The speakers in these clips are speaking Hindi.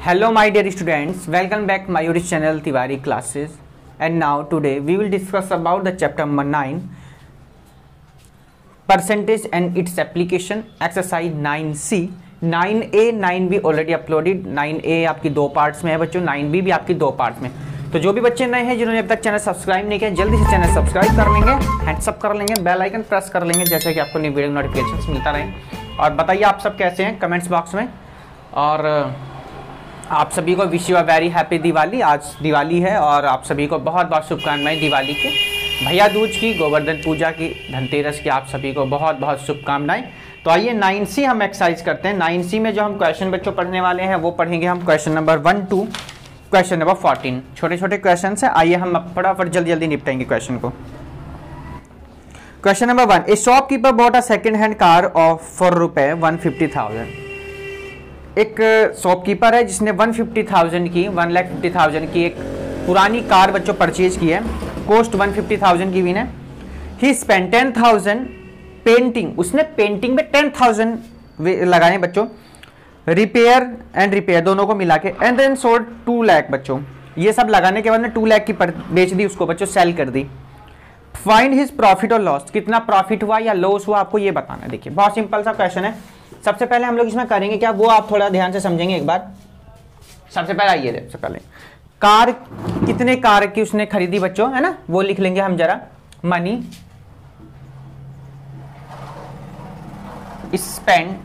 Hello my dear students, welcome back my YouTube channel Tiwari classes. And now today we will discuss about the chapter number 9 percentage and its application exercise 9C 9A 9B already uploaded. 9A आपकी दो पार्ट्स में है बच्चों, 9B भी आपकी दो पार्ट्स में। तो जो भी बच्चे नए हैं जिन्होंने अब तक चैनल सब्सक्राइब नहीं किया जल्दी से चैनल सब्सक्राइब कर लेंगे, हैंड्स अप कर लेंगे, बेल आइकन प्रेस कर लेंगे जैसे कि आपको नई वीडियो नोटिफिकेशन मिलता रहे। और बताइए आप सब कैसे हैं कमेंट्स बॉक्स में। और आप सभी को wish you a very happy Diwali. आज दिवाली है और आप सभी को बहुत बहुत शुभकामनाएं दिवाली के, भैया दूज की, गोवर्धन पूजा की, धनतेरस की आप सभी को बहुत बहुत शुभकामनाएं। तो आइए 9C हम एक्सरसाइज करते हैं। 9C में जो हम क्वेश्चन बच्चों पढ़ने वाले हैं वो पढ़ेंगे हम question number 1 to question number 14। छोटे छोटे क्वेश्चन है, आइए हम फटाफट जल्दी जल्दी निपटाएंगे क्वेश्चन को। Question number 1, A shopkeeper bought a second hand car of for रुपए 150,000। एक शॉपकीपर है जिसने 150,000 की 1,50,000 की एक पुरानी कार बच्चों परचेज की है, कॉस्ट 150,000 की भी ने। ही स्पेंड 10,000 पेंटिंग, उसने पेंटिंग में 10,000 लगाए बच्चों, रिपेयर एंड रिपेयर दोनों को मिला के, एंड देन सोल्ड 2 लाख बच्चों। ये सब लगाने के बाद में 2 लाख की बेच दी उसको बच्चों, सेल कर दी। फाइंड हिज प्रॉफिट और लॉस, कितना प्रॉफिट हुआ या लॉस हुआ आपको ये बताना है। देखिए बहुत सिंपल सा क्वेश्चन है। सबसे पहले हम लोग इसमें करेंगे क्या, वो आप थोड़ा ध्यान से समझेंगे एक बार। सबसे पहले आइए, सबसे पहले कार, कितने कार की उसने खरीदी बच्चों, है ना, वो लिख लेंगे हम जरा। Money spent,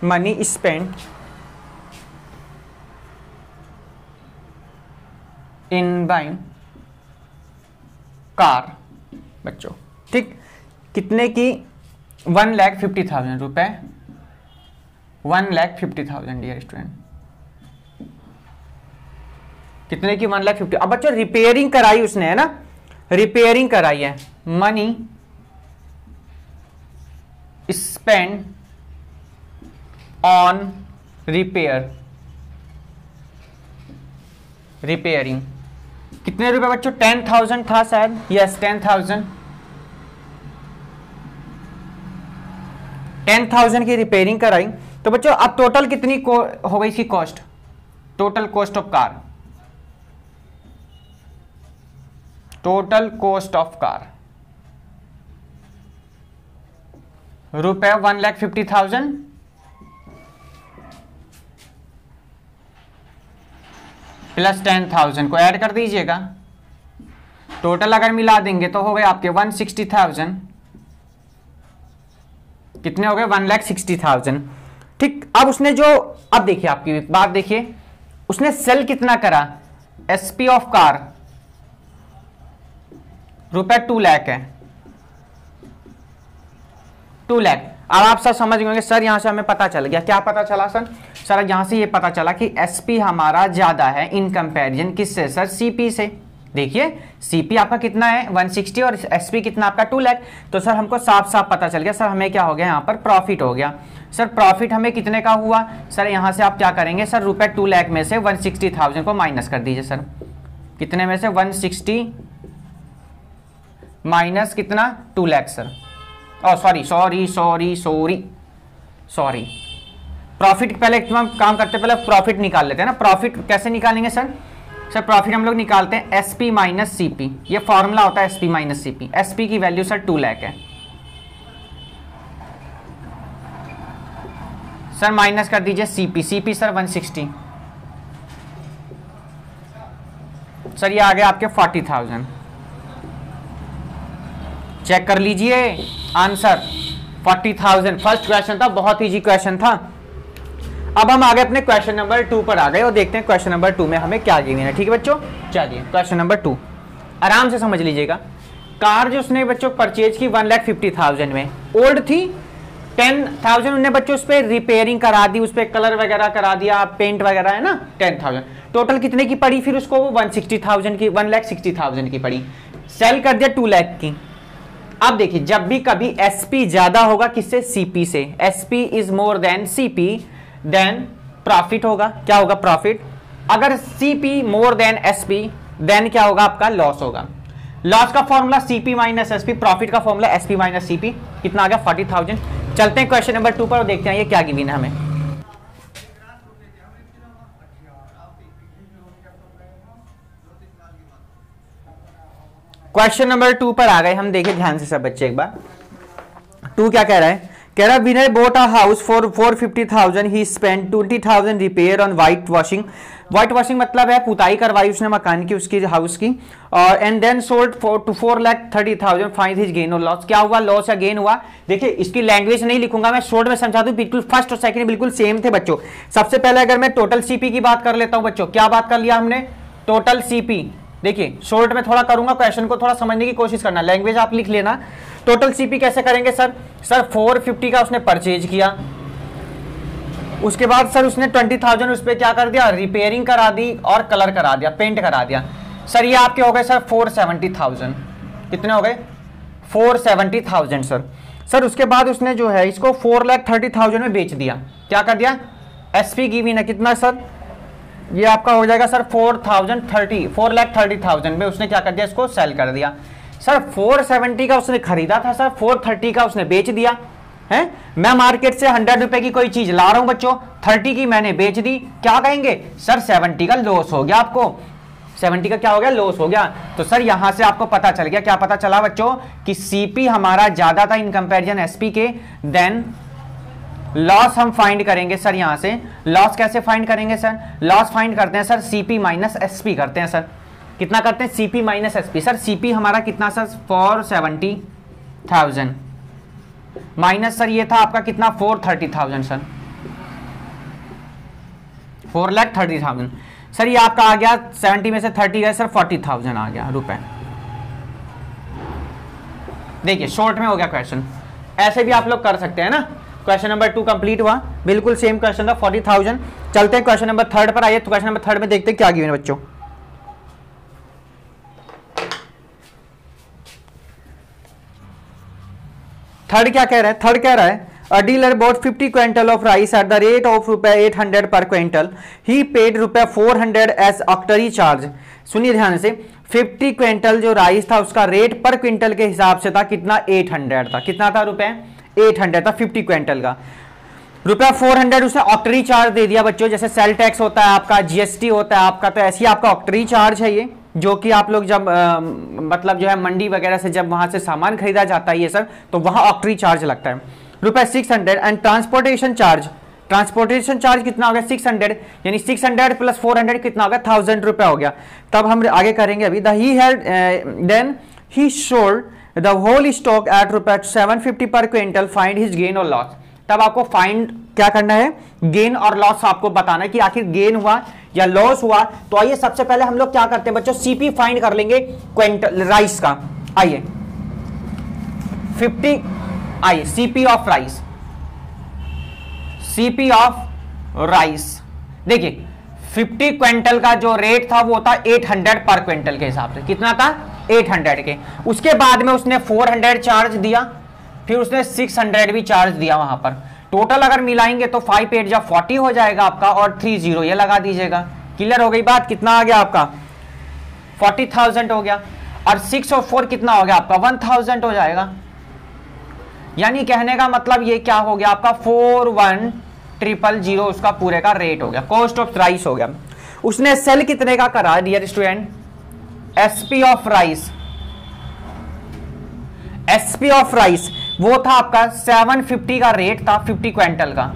money spent in buying car बच्चों, ठीक। कितने की 1,50,000 रुपए, 1,50,000 डियर स्टूडेंट। कितने की 1,50,000। अब बच्चों रिपेयरिंग कराई उसने, है ना, रिपेयरिंग कराई है। Money spend on repair, repairing. कितने रुपए बच्चों, 10,000 था शायद, यस 10,000 की रिपेयरिंग कराई। तो बच्चों अब टोटल कितनी हो गई इसकी cost, total cost of car, total cost of car रुपए 1,50,000 प्लस 10,000 को ऐड कर दीजिएगा। टोटल अगर मिला देंगे तो हो गए आपके 160,000। कितने हो गए, 1,60,000, ठीक। अब उसने जो, अब देखिए आपकी बात देखिए, उसने सेल कितना करा, एसपी ऑफ कार रुपए 2 लाख है, 2 लाख। अब आप सब समझ गए सर, यहां से हमें पता चल गया, क्या पता चला सर? सर यहां से ये पता चला कि एसपी हमारा ज्यादा है इन कंपैरिजन किससे सर, सीपी से। देखिए सीपी आपका कितना है 160 और एसपी कितना आपका 2 लाख। तो सर हमको साफ साफ पता चल गया सर, हमें क्या हो गया यहाँ पर, प्रॉफिट हो गया। सर प्रॉफिट हमें कितने का हुआ सर, यहाँ से आप क्या करेंगे सर, रुपए 2 लाख में से 160,000 को माइनस कर दीजिए सर। कितने में से 160 माइनस कितना 2 लाख सर, सॉरी प्रॉफिट पहले हम काम करते पहले प्रॉफिट निकाल लेते हैं ना। प्रॉफिट कैसे निकालेंगे सर? सर प्रॉफिट हम लोग निकालते हैं एसपी माइनस सीपी, ये फॉर्मूला होता है एसपी माइनस सीपी। एसपी की वैल्यू सर 2 लाख है सर, माइनस कर दीजिए सीपी, सीपी सर 160 सर, ये आ गया आपके 40,000। चेक कर लीजिए आंसर 40,000। फर्स्ट क्वेश्चन था, बहुत इजी क्वेश्चन था। अब हम आगे अपने क्वेश्चन नंबर 2 पर आ गए और देखते हैं क्वेश्चन नंबर 2 में हमें क्या गिवन है, ठीक है बच्चों। चलिए क्वेश्चन नंबर 2 आराम से समझ लीजिएगा। कार जो उसने बच्चों परचेज की 1,50,000 में, ओल्ड थी, 10,000 उन्होंने बच्चों उस पर रिपेयरिंग करा दी, उस पर कलर वगैरह करा दिया, पेंट वगैरह, है ना, 10,000। टोटल कितने की पड़ी फिर उसको, वो 160,000 की, 1,60,000 की पड़ी, सेल कर दिया 2 लाख की। अब देखिए जब भी कभी एसपी ज्यादा होगा किससे, सीपी से, SP is more than CP, then profit होगा, क्या होगा प्रॉफिट। अगर CP more than SP then क्या होगा आपका, लॉस होगा। लॉस का formula CP minus SP, profit का फॉर्मूला एसपी माइनस सीपी। कितना आ गया 40,000। चलते हैं क्वेश्चन नंबर 2 पर और देखते हैं ये क्या गिवन है हमें। क्वेश्चन नंबर 2 पर आ गए हम, देखें ध्यान से सब बच्चे एक बार। 2 क्या कह रहा है, कह रहा विनय bought a house for 450,000, he spent 20,000 repair on white washing. White washing मतलब है पुताई करवाई उसने मकान की, उसकी हाउस की, और and then sold to 4,30,000, find his gain और लॉस। क्या हुआ, लॉस या गेन हुआ। देखिए इसकी लैंग्वेज नहीं लिखूंगा मैं, शॉर्ट में समझा दूं, बिल्कुल फर्स्ट और सेकंड बिल्कुल सेम थे बच्चों। सबसे पहले अगर मैं टोटल सीपी की बात कर लेता हूं बच्चों, क्या बात कर लिया हमने, टोटल सीपी। देखिए शॉर्ट में थोड़ा करूंगा, क्वेश्चन को थोड़ा समझने की कोशिश करना, लैंग्वेज आप लिख लेना। टोटल सीपी कैसे करेंगे सर, 450 का उसने परचेज किया, उसके बाद सर उसने 20,000 उस पर क्या कर दिया, रिपेयरिंग करा दी और कलर करा दिया, पेंट करा दिया। सर ये आपके हो गए सर 470,000, कितने हो गए 470,000 सर उसके बाद उसने जो है इसको 4,30,000 में बेच दिया, क्या कर दिया, एसपी गिवन है कितना सर, ये आपका हो जाएगा सर 4,30,000 में उसने क्या कर दिया, इसको सेल कर दिया। सर 470 का उसने खरीदा था सर, 430 का उसने बेच दिया है। मैं मार्केट से 100 रुपए की कोई चीज ला रहा हूं बच्चों, 30 की मैंने बेच दी, क्या कहेंगे सर 70 का लॉस हो गया, आपको 70 का क्या हो गया, लॉस हो गया। तो सर यहां से आपको पता चल गया, क्या पता चला बच्चों, कि सीपी हमारा ज्यादा था इन कंपैरिजन एसपी के। देन लॉस हम फाइंड करेंगे सर, यहां से लॉस कैसे फाइंड करेंगे सर, लॉस फाइंड करते हैं सर सीपी माइनस एसपी करते हैं सर, कितना करते हैं CP minus SP. Sir CP हमारा कितना सर 470,000 माइनस सर ये था आपका कितना 430,000 सर, 4,30,000 सर, ये आपका आ गया 70 में से 30 गए सर 40,000 आ गया रुपए। देखिए शॉर्ट में हो गया क्वेश्चन, ऐसे भी आप लोग कर सकते हैं ना। क्वेश्चन नंबर 2 कंप्लीट हुआ, बिल्कुल सेम क्वेश्चन था 40,000। चलते हैं क्वेश्चन नंबर 3 पर आइए, तो क्वेश्चन नंबर 3 में देखते हैं क्या गिवन है बच्चों। थर्ड क्या कह रहा है, थर्ड कह रहा है a dealer bought 50 quintal of rice at the rate of ₹800 per quintal, he paid ₹400 as octroi charge. सुनिए ध्यान से, 50 क्विंटल जो राइस था उसका रेट पर क्विंटल के हिसाब से था कितना 800 था, कितना था रुपए 800 था 50 क्विंटल का। ₹400 उसने ऑक्टरी चार्ज दे दिया बच्चों, जैसे सेल टैक्स होता है आपका, जीएसटी होता है आपका, तो ऐसी आपका ऑक्टरी चार्ज है ये, जो कि आप लोग जब मतलब जो है मंडी वगैरह से जब वहां से सामान खरीदा जाता है ये सर, तो वहां ऑक्टरी चार्ज लगता है ₹600 and transportation charge, transportation charge कितना हो गया 600, यानी 600 प्लस 400 कितना हो गया 1,000 रुपए हो गया। तब हम आगे करेंगे अभी, then he sold the whole stock at ₹750 per quintal, find his gain और लॉस। तब आपको फाइंड क्या करना है, गेन और लॉस आपको बताना है कि आखिर गेन हुआ या लॉस हुआ। तो आइए सबसे पहले हम लोग क्या करते हैं बच्चों, सीपी फाइंड कर लेंगे क्विंटल राइस का। आइए 50, आइए CP of rice, CP of rice. देखिए 50 क्विंटल का जो रेट था वो था 800 पर क्विंटल के हिसाब से, कितना था 800 के। उसके बाद में उसने 400 चार्ज दिया, फिर उसने 600 भी चार्ज दिया वहां पर। टोटल अगर मिलाएंगे तो 5 8 जा 40 हो जाएगा आपका, और 30 ये लगा दीजिएगा। क्लियर हो गई बात, कितना आ गया आपका 40,000 हो गया, और 6 और 4 कितना हो गया आपका 1,000 हो जाएगा। यानी कहने का मतलब ये क्या हो गया आपका 41,000 उसका पूरे का रेट हो गया, कॉस्ट ऑफ राइस हो गया। उसने सेल कितने का करा dear student, SP of rice, SP of rice वो था आपका 750 का रेट था 50 क्विंटल का।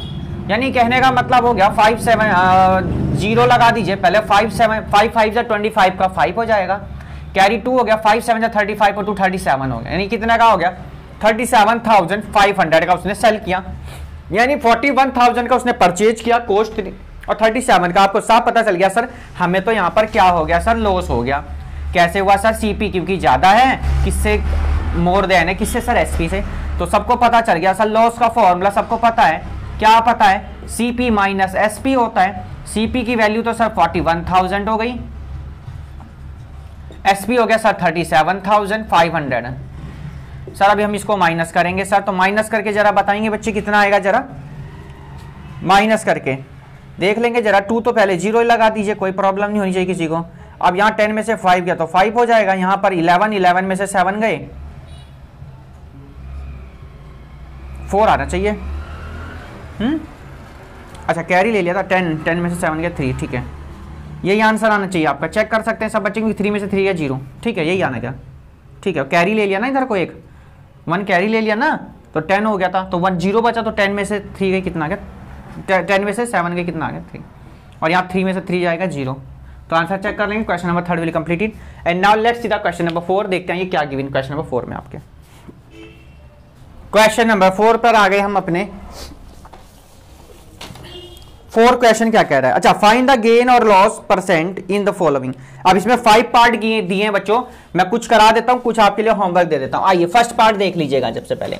यानी कहने का मतलब हो गया 570 लगा दीजिए पहले, 5 5 जा 25 का 5 हो जाएगा, कैरी 2 हो गया, 5 7 जा 35 और 2 37 हो गया, यानी कितने का हो गया 37,500 का उसने सेल किया। यानी 41,000 का उसने परचेज किया कॉस्ट, और 37 का आपको साफ पता चल गया सर हमें तो यहां पर क्या हो गया सर, लॉस हो गया। कैसे हुआ सर, सीपी क्योंकि ज्यादा है, किससे मोर देन है, किससे सर एसपी से। तो सबको पता चल गया सर, लॉस का फॉर्मूला सबको पता है, क्या पता है सीपी माइनस एसपी होता है। सीपी की वैल्यू तो सर 41,000 हो गई, एसपी हो गया सर 37,500। सर अभी हम इसको माइनस करेंगे सर, तो माइनस करके जरा बताएंगे बच्चे कितना आएगा, जरा माइनस करके देख लेंगे जरा। 2 तो पहले 0 लगा दीजिए, कोई प्रॉब्लम नहीं होनी चाहिए किसी को। अब यहाँ 10 में से 5 गया तो 5 हो जाएगा, यहाँ पर 11 में से 7 गए 4 आना चाहिए। अच्छा कैरी ले लिया था 10 में से 7 गया 3, ठीक है यही आंसर आना चाहिए आपका। चेक कर सकते हैं सब बच्चे, 3 में से 3 या 0, ठीक है यही आना क्या, ठीक है। कैरी ले लिया ना इधर को, एक 1 कैरी ले लिया ना, तो 10 हो गया था, तो 1 0 बचा, तो 10 में से 3 गई कितना आ गया, 10 में से 7 गई कितना आ गया 3, और यहाँ 3 में से 3 जाएगा 0। तो आंसर चेक कर लेंगे। Question number 3 will completed. And now let's see the question number 4, देखते हैं ये क्या गिवन क्वेश्चन नंबर 4 में आपके। क्वेश्चन नंबर 4 पर आ गए हम अपने। 4 क्वेश्चन क्या कह रहा है, अच्छा फाइंड द गेन और loss percent in the following. अब इसमें 5 पार्ट दिए हैं बच्चों, मैं कुछ करा देता हूं, कुछ आपके लिए होमवर्क दे देता हूं। आइए फर्स्ट पार्ट देख लीजिएगा। सबसे पहले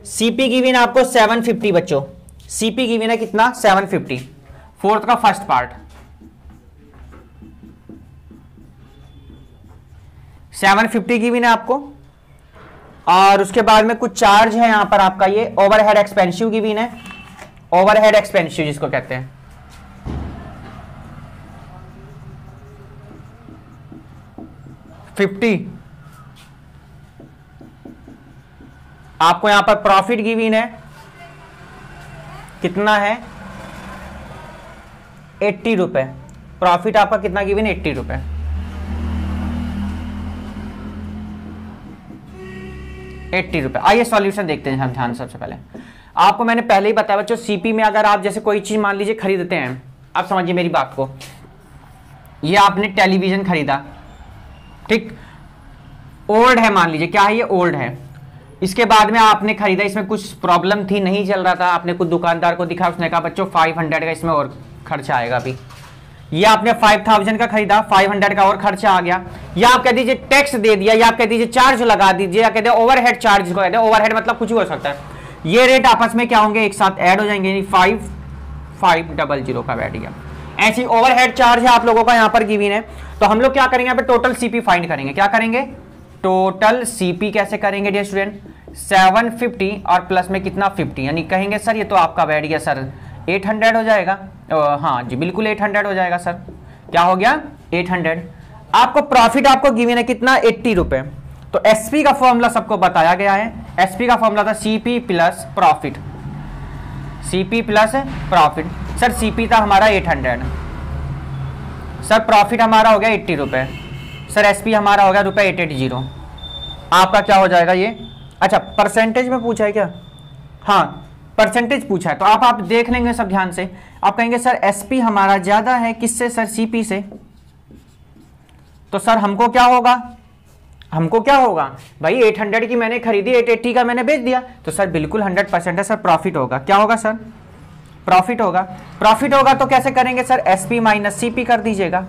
सीपी गिवन आपको 750 बच्चों, सीपी गिवन है कितना 750, फोर्थ का फर्स्ट पार्ट 750 गिवन है आपको, और उसके बाद में कुछ चार्ज है यहां पर आपका, ये ओवरहेड एक्सपेंसिव गिवन है, ओवरहेड एक्सपेंसिव जिसको कहते हैं। आपको यहां पर प्रॉफिट गिवन है कितना है 80 रुपए, प्रॉफिट आपका कितना गिवन 80 रुपए। आइए सॉल्यूशन देखते हैं हम ध्यान। सबसे पहले आपको मैंने पहले ही बताया बच्चों, सीपी में अगर आप जैसे कोई चीज मान लीजिए खरीदते हैं, आप समझिए मेरी बात को, ये आपने टेलीविजन खरीदा, ठीक, ओल्ड है मान लीजिए, क्या है ये ओल्ड है, इसके बाद में आपने खरीदा, इसमें कुछ प्रॉब्लम थी, नहीं चल रहा था, आपने कुछ दुकानदार को दिखा, उसने कहा बच्चों 500 का इसमें और खर्चा आएगा। अभी ये आपने 5000 का खरीदा, 500 का और खर्चा आ गया, या आप कह दीजिए टैक्स दे दिया, या आप कह दीजिए चार्ज लगा दीजिए, या कहते हैं ओवरहेड चार्ज को कहते हैं, ओवरहेड मतलब कुछ भी हो सकता है। ये रेट आपस में क्या होंगे, एक साथ ऐड हो जाएंगे, 5500 का बैठ गया। ऐसी ओवरहेड चार्ज है आप लोगों का यहाँ पर गिवन है। तो हम लोग क्या करेंगे यहाँ पे, टोटल सीपी फाइंड करेंगे। क्या करेंगे, टोटल सीपी कैसे करेंगे डियर स्टूडेंट, 750 और प्लस में कितना 50, यानी कहेंगे सर ये तो आपका बैठ गया सर 800 हो जाएगा। हाँ जी बिल्कुल 800 हो जाएगा सर, क्या हो गया 800। आपको प्रॉफिट आपको गिवन है कितना 80 रुपए। तो एसपी का फॉर्मूला सबको बताया गया है, एसपी का फॉर्मूला था CP plus profit, CP plus profit. Sir CP था हमारा 800, सर प्रॉफिट हमारा हो गया 80 रुपए, सर एसपी हमारा हो गया ₹880। आपका क्या हो जाएगा ये, अच्छा परसेंटेज में पूछा है क्या, हाँ परसेंटेज पूछा है, तो आप देख लेंगे सब ध्यान से। आप कहेंगे सर एसपी हमारा ज्यादा है किससे, सर सीपी से, तो सर हमको क्या होगा, हमको क्या होगा भाई 800 की मैंने खरीदी, 880 का मैंने बेच दिया, तो सर बिल्कुल 100% है सर प्रॉफिट होगा। क्या होगा सर, प्रॉफिट होगा। प्रॉफिट होगा तो कैसे करेंगे सर, एसपी माइनस सीपी कर दीजिएगा,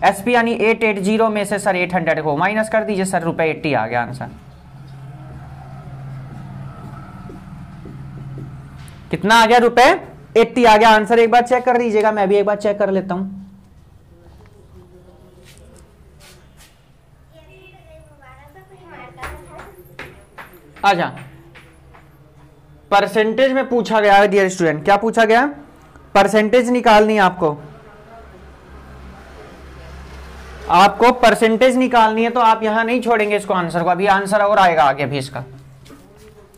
एसपी यानी 880 में से सर 800 को माइनस कर दीजिए, सर ₹80 आ गया आंसर। कितना आ गया, ₹80 आ गया आंसर। एक बार चेक कर लीजिएगा, मैं भी एक बार चेक कर लेता हूं। अच्छा परसेंटेज में पूछा गया है डियर स्टूडेंट, क्या पूछा गया, परसेंटेज निकालनी है आपको, आपको परसेंटेज निकालनी है। तो आप यहां नहीं छोड़ेंगे इसको आंसर को, अभी आंसर और आएगा आगे भी इसका,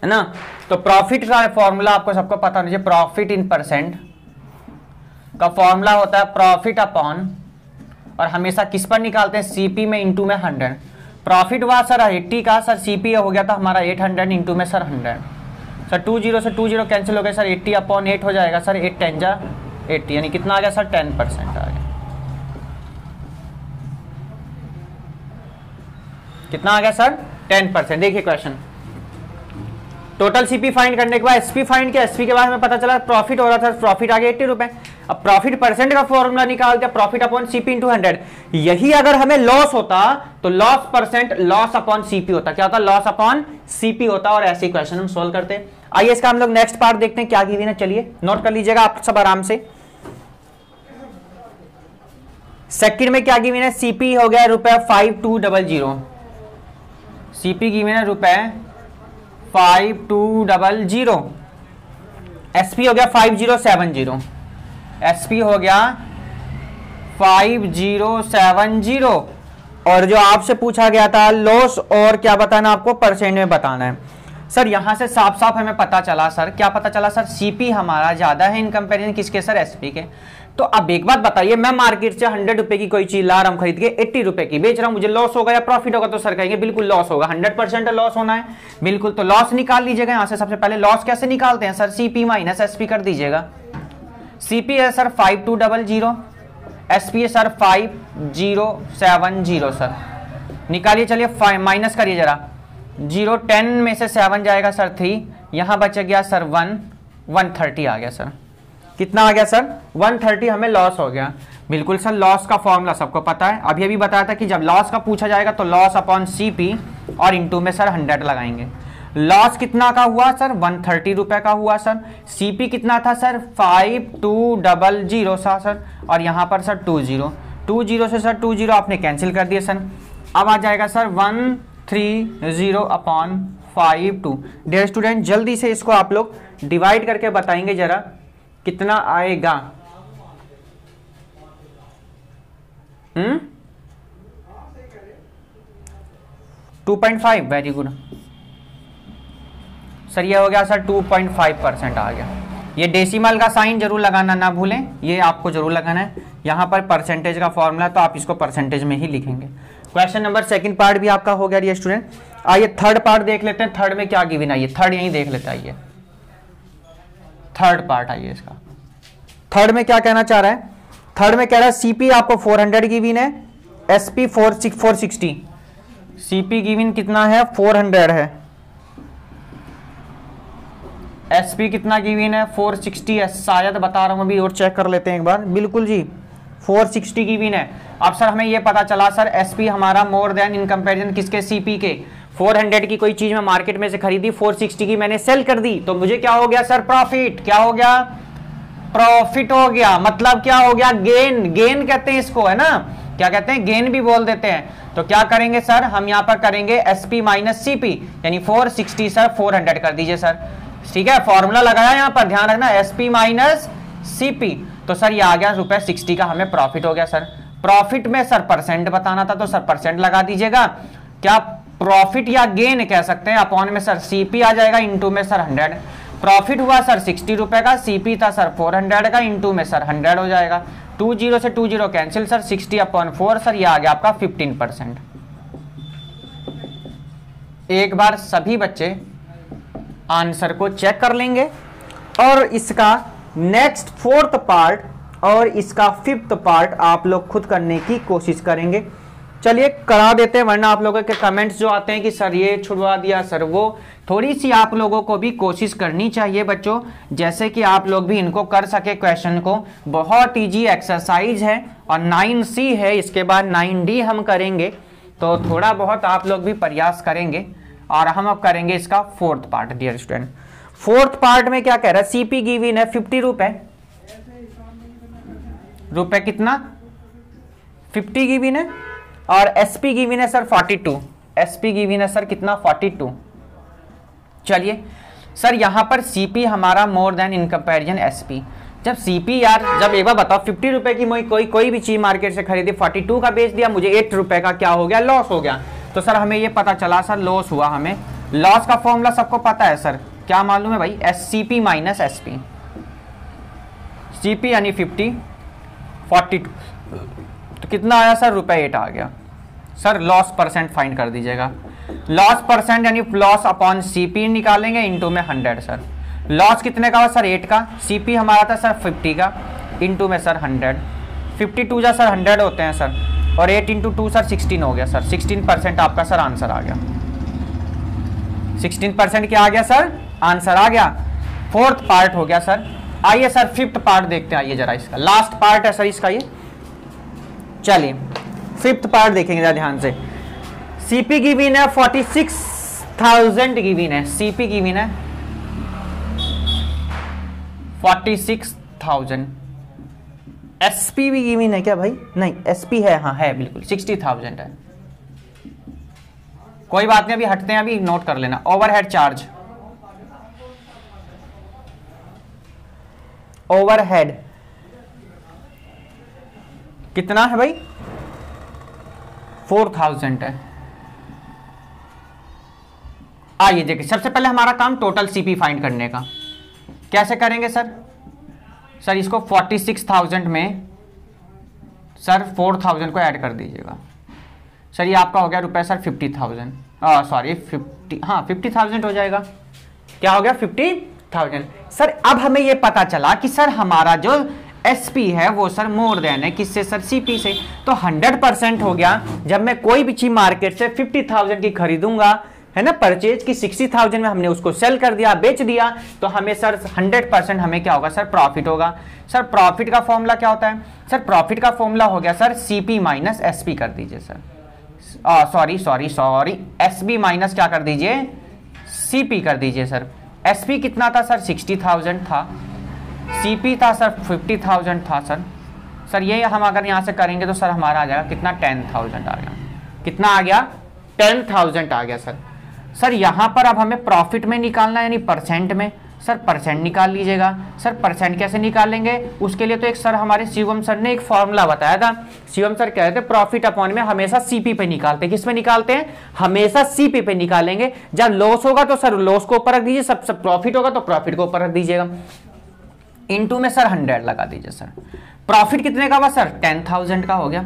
है ना। तो प्रॉफिट का फॉर्मूला आपको सबको पता होना चाहिए, प्रॉफिट इन परसेंट का फॉर्मूला होता है प्रॉफिट अपॉन, और हमेशा किस पर निकालते हैं, सीपी में इंटू में 100। प्रॉफिट हुआ सर 80 का, सर सीपी हो गया था हमारा 800 इंटू में सर 100, सर 20 से 20 कैंसिल हो गया, सर 80 अपॉन 8 हो जाएगा, सर 8 10 जा 80, यानी कितना आ गया सर 10% आ गया। कितना आ गया सर 10%। देखिए क्वेश्चन, टोटल सीपी फाइंड करने के बाद एसपी फाइंड किया, एसपी के बाद हमें पता चला प्रॉफिट हो रहा था, प्रॉफिट आ गया 80 रुपए। अब प्रॉफिट परसेंट का फॉर्मूला निकालते हैं, प्रॉफिट अपॉन सीपी इंटू 100। यही अगर हमें लॉस होता तो loss percent loss upon CP होता, क्या होता, लॉस अपॉन सीपी होता, और ऐसे क्वेश्चन हम सोल्व करते हैं। आइए इसका हम लोग नेक्स्ट पार्ट देखते हैं क्या गिवन है, चलिए नोट कर लीजिएगा आप सब आराम से। सेकंड में क्या गिवन है, सीपी हो गया ₹5200, सीपी गिवन है ₹5200, एसपी हो गया 5070, एसपी हो गया 5070, और जो आपसे पूछा गया था लॉस और क्या बताना आपको, परसेंट में बताना है। सर यहां से साफ साफ हमें पता चला सर, क्या पता चला सर, सीपी हमारा ज्यादा है इन कंपेरिजन किसके सर, एसपी के। तो अब एक बात बताइए, मैं मार्केट से 100 रुपए की कोई चीज ला रहा हूं खरीद के, 80 रुपए की बेच रहा हूं, मुझे लॉस होगा या प्रॉफिट होगा? तो सर कहेंगे बिल्कुल लॉस होगा, 100% लॉस होना है, बिल्कुल। तो लॉस निकाल लीजिएगा यहां से। सबसे पहले लॉस कैसे निकालते हैं सर, सीपी माइनस एसपी कर दीजिएगा। सीपी है सर 5200, एसपी है सर 5070 सर, निकालिए। चलिए माइनस करिए जरा, 0 10 में से 7 जाएगा सर 3, यहां बच गया सर 130 आ गया सर। कितना आ गया सर, 130 हमें लॉस हो गया। बिल्कुल सर, लॉस का फॉर्मूला सबको पता है, अभी अभी बताया था कि जब लॉस का पूछा जाएगा तो लॉस अपॉन सीपी और इंटू में सर 100 लगाएंगे। लॉस कितना का हुआ सर, 130 रुपए का हुआ सर। सीपी कितना था सर, 5200 था सर, और यहां पर सर 20 से सर 20 आपने कैंसिल कर दिया सर। अब आ जाएगा सर 130 अपॉन 52। डियर स्टूडेंट, जल्दी से इसको आप लोग डिवाइड करके बताएंगे जरा कितना आएगा। 2.5, वेरी गुड सर, ये हो गया सर 2.5% आ गया। ये डेसिमल का साइन जरूर लगाना ना भूलें, ये आपको जरूर लगाना है। यहां पर परसेंटेज का फॉर्मूला तो आप इसको परसेंटेज में ही लिखेंगे। क्वेश्चन नंबर सेकंड पार्ट भी आपका हो गया डियर स्टूडेंट। आइए थर्ड पार्ट देख लेते हैं, थर्ड में क्या गिवन है, थर्ड यहीं देख लेते हैं। थर्ड पार्ट आइए इसका, थर्ड में क्या कहना चाह रहा है। थर्ड में कह रहा है सीपी आपको 400 गिवन है, एसपी 460। सीपी गिवन कितना है, 400 है, एसपी कितना गिवन है, 460 है, शायद बता रहा हूं अभी और चेक कर लेते हैं एक बार। बिल्कुल जी 460 गिवन है। अब सर हमें यह पता चला सर एसपी हमारा मोर देन इन कंपैरिजन किसके, सीपी के। 400 की कोई चीज मैं मार्केट में से खरीदी, 460 की मैंने सेल कर दी, तो मुझे क्या हो गया सर, प्रॉफिट। क्या हो गया, प्रॉफिट हो गया। मतलब क्या हो गया, गेन। गेन कहते हैं इसको, है ना, क्या कहते हैं, गेन भी बोल देते हैं। तो क्या करेंगे सर, हम यहां पर करेंगे एसपी माइनस सीपी, यानी 460 सर 400 कर दीजिए सर, ठीक है। फॉर्मूला लगाया यहां पर, ध्यान रखना, एसपी माइनस सीपी। तो सर ये आ गया ₹60 का हमें प्रॉफिट हो गया सर। प्रॉफिट में सर परसेंट बताना था, तो सर परसेंट लगा दीजिएगा। क्या प्रॉफिट या गेन कह सकते हैं, अपॉन में सर सीपी आ जाएगा, इंटू में सर 100। प्रॉफिट हुआ सर 60 रुपए का, सीपी था सर 400 का, इंटू में सर 100 हो जाएगा। 20 से 20 कैंसिल सर, 60 अपॉन 4 सर, ये आ गया आपका 15%। एक बार सभी बच्चे आंसर को चेक कर लेंगे और इसका नेक्स्ट फोर्थ पार्ट और इसका फिफ्थ पार्ट आप लोग खुद करने की कोशिश करेंगे। चलिए करा देते हैं, वरना आप लोगों के कमेंट्स जो आते हैं कि सर ये छुड़वा दिया सर वो, थोड़ी सी आप लोगों को भी कोशिश करनी चाहिए बच्चों, जैसे कि आप लोग भी इनको कर सके क्वेश्चन को। बहुत इजी एक्सरसाइज है और 9C है, इसके बाद 9D हम करेंगे, तो थोड़ा बहुत आप लोग भी प्रयास करेंगे। और हम अब करेंगे इसका fourth part dear student. Fourth part में क्या कह रहा है, सीपी गिवन है 50 रुपए कितना, 50 गिवन है, और एसपी गिवन है सर 42। एसपी गिवन है सर कितना, 42। चलिए सर यहां पर सीपी हमारा more then in comparison SP. जब सीपी यार, जब एक बार बताओ 50 रुपए की कोई भी चीज मार्केट से खरीदी, 42 का बेच दिया, मुझे 8 रुपए का क्या हो गया, लॉस हो गया। तो सर हमें ये पता चला सर लॉस हुआ हमें। लॉस का फॉर्मूला सबको पता है सर, क्या मालूम है भाई, सीपी माइनस एसपी। सीपी यानी 50, 42 तो कितना आया सर, ₹8 आ गया सर। लॉस परसेंट फाइंड कर दीजिएगा। लॉस परसेंट यानी लॉस अपॉन सीपी निकालेंगे, इंटू में 100 सर। लॉस कितने का हुआ सर, 8 का। सीपी हमारा था सर 50 का, इंटू में सर 100। 52 जा सर 100 होते हैं सर, और 8 इंटू 2 सर 16 हो गया सर। 16% आपका सर आंसर आ गया। 16% क्या आ गया सर, आंसर आ गया। फोर्थ पार्ट हो गया सर। आइए सर फिफ्थ पार्ट देखते हैं, आइए जरा, इसका लास्ट पार्ट है सर इसका ये। चलिए फिफ्थ पार्ट देखेंगे जरा ध्यान से। सीपी गिवन है 46,000 गिवन है, सीपी गिवन है 46,000। एसपी भी गिवन है क्या भाई, नहीं एसपी है, हाँ है बिल्कुल 60,000 है। कोई बात नहीं, अभी हटते हैं, अभी नोट कर लेना। ओवरहेड चार्ज, ओवरहेड कितना है भाई, 4,000 है। आइए देखिए, सबसे पहले हमारा काम टोटल सीपी फाइंड करने का। कैसे करेंगे सर? सर इसको 46,000 में सर 4,000 को ऐड कर दीजिएगा। सर ये आपका हो गया रुपए सर 50,000, सॉरी 50,000 हो जाएगा। क्या हो गया? 50,000। सर अब हमें ये पता चला कि सर हमारा जो एसपी है वो सर मोर देन है किससे सर? सीपी से। तो 100% हो गया। जब मैं कोई भी चीज मार्केट से 50,000 की खरीदूंगा, है ना, परचेज की 60,000 में हमने उसको सेल कर दिया, बेच दिया, तो हमें सर 100% हमें क्या होगा सर? प्रॉफिट होगा। सर प्रॉफिट का फॉर्मूला क्या होता है? सर प्रॉफिट का फॉर्मूला हो गया सर सीपी माइनस एसपी कर दीजिए सर, सॉरी एसबी माइनस क्या कर दीजिए? सीपी कर दीजिए सर। एसपी कितना था सर? 60,000 था। सीपी था सर 50,000 था सर। सर ये हम अगर यहाँ से करेंगे तो सर हमारा आ जाएगा कितना? 10,000 आ गया। कितना आ गया? 10,000 आ गया सर। सर यहाँ पर अब हमें प्रॉफिट में निकालना है, यानी परसेंट में। सर परसेंट निकाल लीजिएगा। सर परसेंट कैसे निकालेंगे? उसके लिए तो एक सर हमारे शिवम सर ने एक फॉर्मूला बताया था। शिवम सर कह रहे थे प्रॉफिट अपॉन में हमेशा सीपी पे निकालते हैं। किस पे निकालते हैं? हमेशा सीपी पे निकालेंगे। जब लॉस होगा तो सर लॉस को ऊपर रख दीजिए, सब प्रॉफिट होगा तो प्रॉफिट को ऊपर रख दीजिएगा। इनटू में सर 100 लगा दीजिए सर। प्रॉफिट कितने का हुआ सर? 10,000 का हो गया।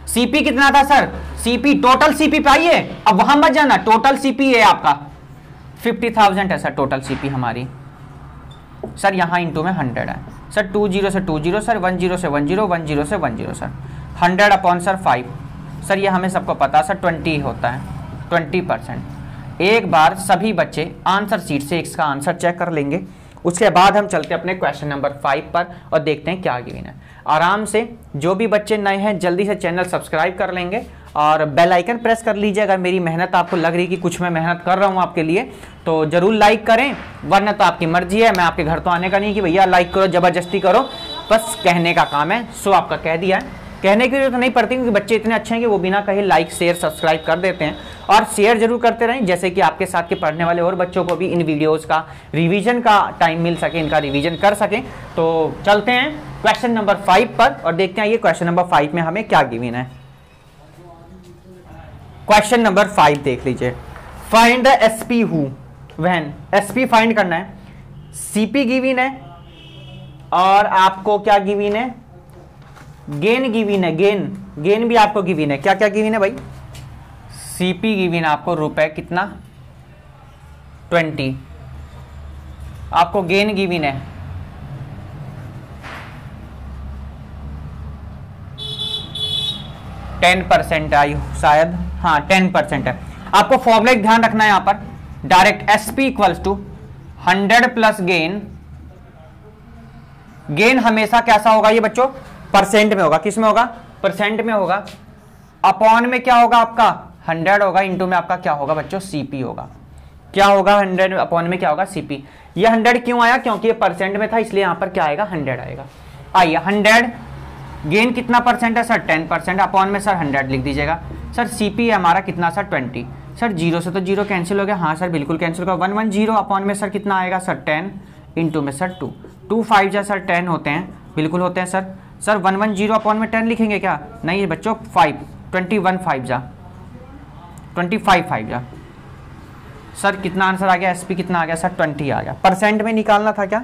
सीपी कितना था सर? सीपी टोटल सीपी पे आइए, अब वहां मत जाना, टोटल सीपी है आपका 50,000 है सर टोटल सीपी हमारी। सर यहाँ इंटू में 100 है सर। 20 से 20 सर, 10 से 10, 10 से 10 सर। 100 अपॉन सर 5 सर, ये हमें सबको पता सर 20 होता है, 20%। एक बार सभी बच्चे आंसर शीट से इसका आंसर चेक कर लेंगे। उसके बाद हम चलते हैं अपने क्वेश्चन नंबर 5 पर और देखते हैं क्या गिवन है। आराम से जो भी बच्चे नए हैं जल्दी से चैनल सब्सक्राइब कर लेंगे और बेल आइकन प्रेस कर लीजिए। अगर मेरी मेहनत आपको लग रही कि कुछ मैं मेहनत कर रहा हूँ आपके लिए तो जरूर लाइक करें, वरना तो आपकी मर्जी है। मैं आपके घर तो आने का नहीं कि भैया लाइक करो, जबरदस्ती करो, बस कहने का काम है। सो आपका कह दिया है, कहने की जरूरत नहीं पड़ती क्योंकि बच्चे इतने अच्छे हैं कि वो बिना कहे लाइक शेयर सब्सक्राइब कर देते हैं। और शेयर जरूर करते रहें जैसे कि आपके साथ के पढ़ने वाले और बच्चों को भी इन वीडियोस का रिवीजन का टाइम मिल सके, इनका रिवीजन कर सकें। तो चलते हैं क्वेश्चन नंबर 5 पर और देखते हैं ये क्वेश्चन नंबर 5 में हमें क्या गिवन है। क्वेश्चन नंबर 5 देख लीजिए। Find the SP who when, SP find करना है, सीपी गिवन है और आपको क्या गिवन है? गेन गिवन है। गेन भी आपको गिवन है। क्या क्या गिवन है भाई? सीपी गिवन आपको रुपए कितना? 20। आपको गेन गिवन है 10% आई शायद, हाँ 10% है। आपको फॉर्मूला ध्यान रखना है यहां पर, direct SP equals to 100 plus gain. Gain हमेशा कैसा होगा ये बच्चों? परसेंट में होगा। किस में होगा? परसेंट में होगा। अपॉन में क्या होगा आपका? 100 होगा। इंटू में आपका क्या होगा बच्चों? सीपी होगा। क्या होगा? 100 अपॉन में क्या होगा? सीपी। ये 100 क्यों आया? क्योंकि ये परसेंट में था, इसलिए यहां पर क्या आएगा? 100 आएगा। आइए 100 गेन कितना परसेंट है सर? 10%। अपॉन में सर 100 लिख दीजिएगा। सर सीपी है हमारा कितना सर? 20। सर 0 से तो 0 कैंसिल हो गया, हाँ सर बिल्कुल कैंसिल होगा। 110 अपॉन में सर कितना आएगा सर? 10 इंटू में सर 2। 2 5 जा सर 10 होते हैं, बिल्कुल होते हैं सर। सर 110 अपॉन में 10 लिखेंगे क्या? नहीं बच्चों, 5 21 5 जा 25 5 जा। सर कितना आंसर आ गया? एसपी कितना आ गया सर? 20 आ गया। परसेंट में निकालना था क्या?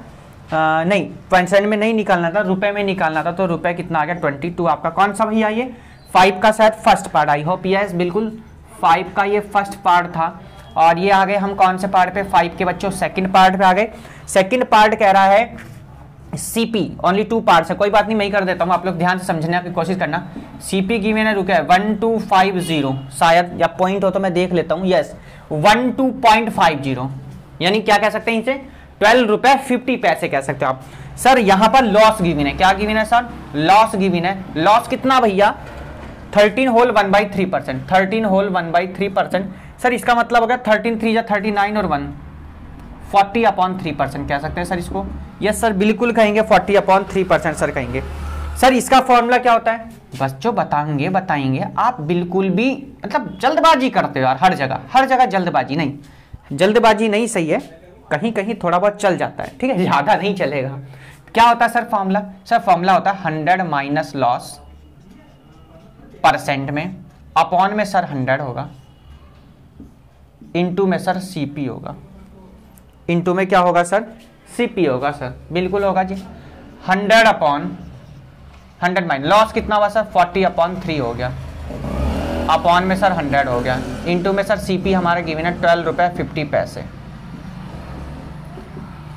नहीं, परसेंट में नहीं निकालना था, रुपए में निकालना था। तो रुपए कितना आ गया? 22। आपका कौन सा भैया? ये 5 का शायद first part. I hope yes, बिल्कुल 5 का ये फर्स्ट पार्ट था। और ये आ गए हम कौन से पार्ट पे? 5 के बच्चों सेकंड पार्ट पे आ गए। सेकंड पार्ट कह रहा है सीपी, ओनली 2 पार्ट्स है। कोई बात नहीं, मैं ही कर देता हूँ, आप लोग ध्यान से समझने की कोशिश करना। सीपी की मैंने रुका है 1250 शायद, या पॉइंट हो तो मैं देख लेता हूँ। यस 12.50, यानी क्या कह सकते हैं इसे? 12 रुपए 50 पैसे कह सकते हो आप। सर यहाँ पर लॉस गिवन है। क्या गिवन है सर? लॉस गिवन है। लॉस कितना भैया? 13 होल 1/3%। 13 होल 1/3%। सर इसका मतलब हो गया 13 3 39 और 1 40 अपॉन 3% कह सकते हैं सर इसको। यस सर बिल्कुल कहेंगे 40 अपॉन 3% सर कहेंगे। सर इसका फॉर्मूला क्या होता है? बच्चों बताएंगे आप बिल्कुल भी मतलब जल्दबाजी करते हो यार, हर जगह जल्दबाजी नहीं सही है, कहीं कहीं थोड़ा बहुत चल जाता है, ठीक है, ज्यादा नहीं चलेगा। क्या होता है सर फॉर्मूला? सर फॉर्मूला होता है 100 माइनस लॉस परसेंट में, अपॉन में सर 100 होगा, इंटू में सर सीपी होगा, इंटू में क्या होगा सर, सीपी होगा सर, बिल्कुल होगा जी। 100 अपॉन 100 माइनस लॉस कितना हुआ सर, 40/3 हो गया, अपॉन में सर 100 हो गया, इंटू में सर सीपी हमारा गिवन है 12 रुपये 50 पैसे।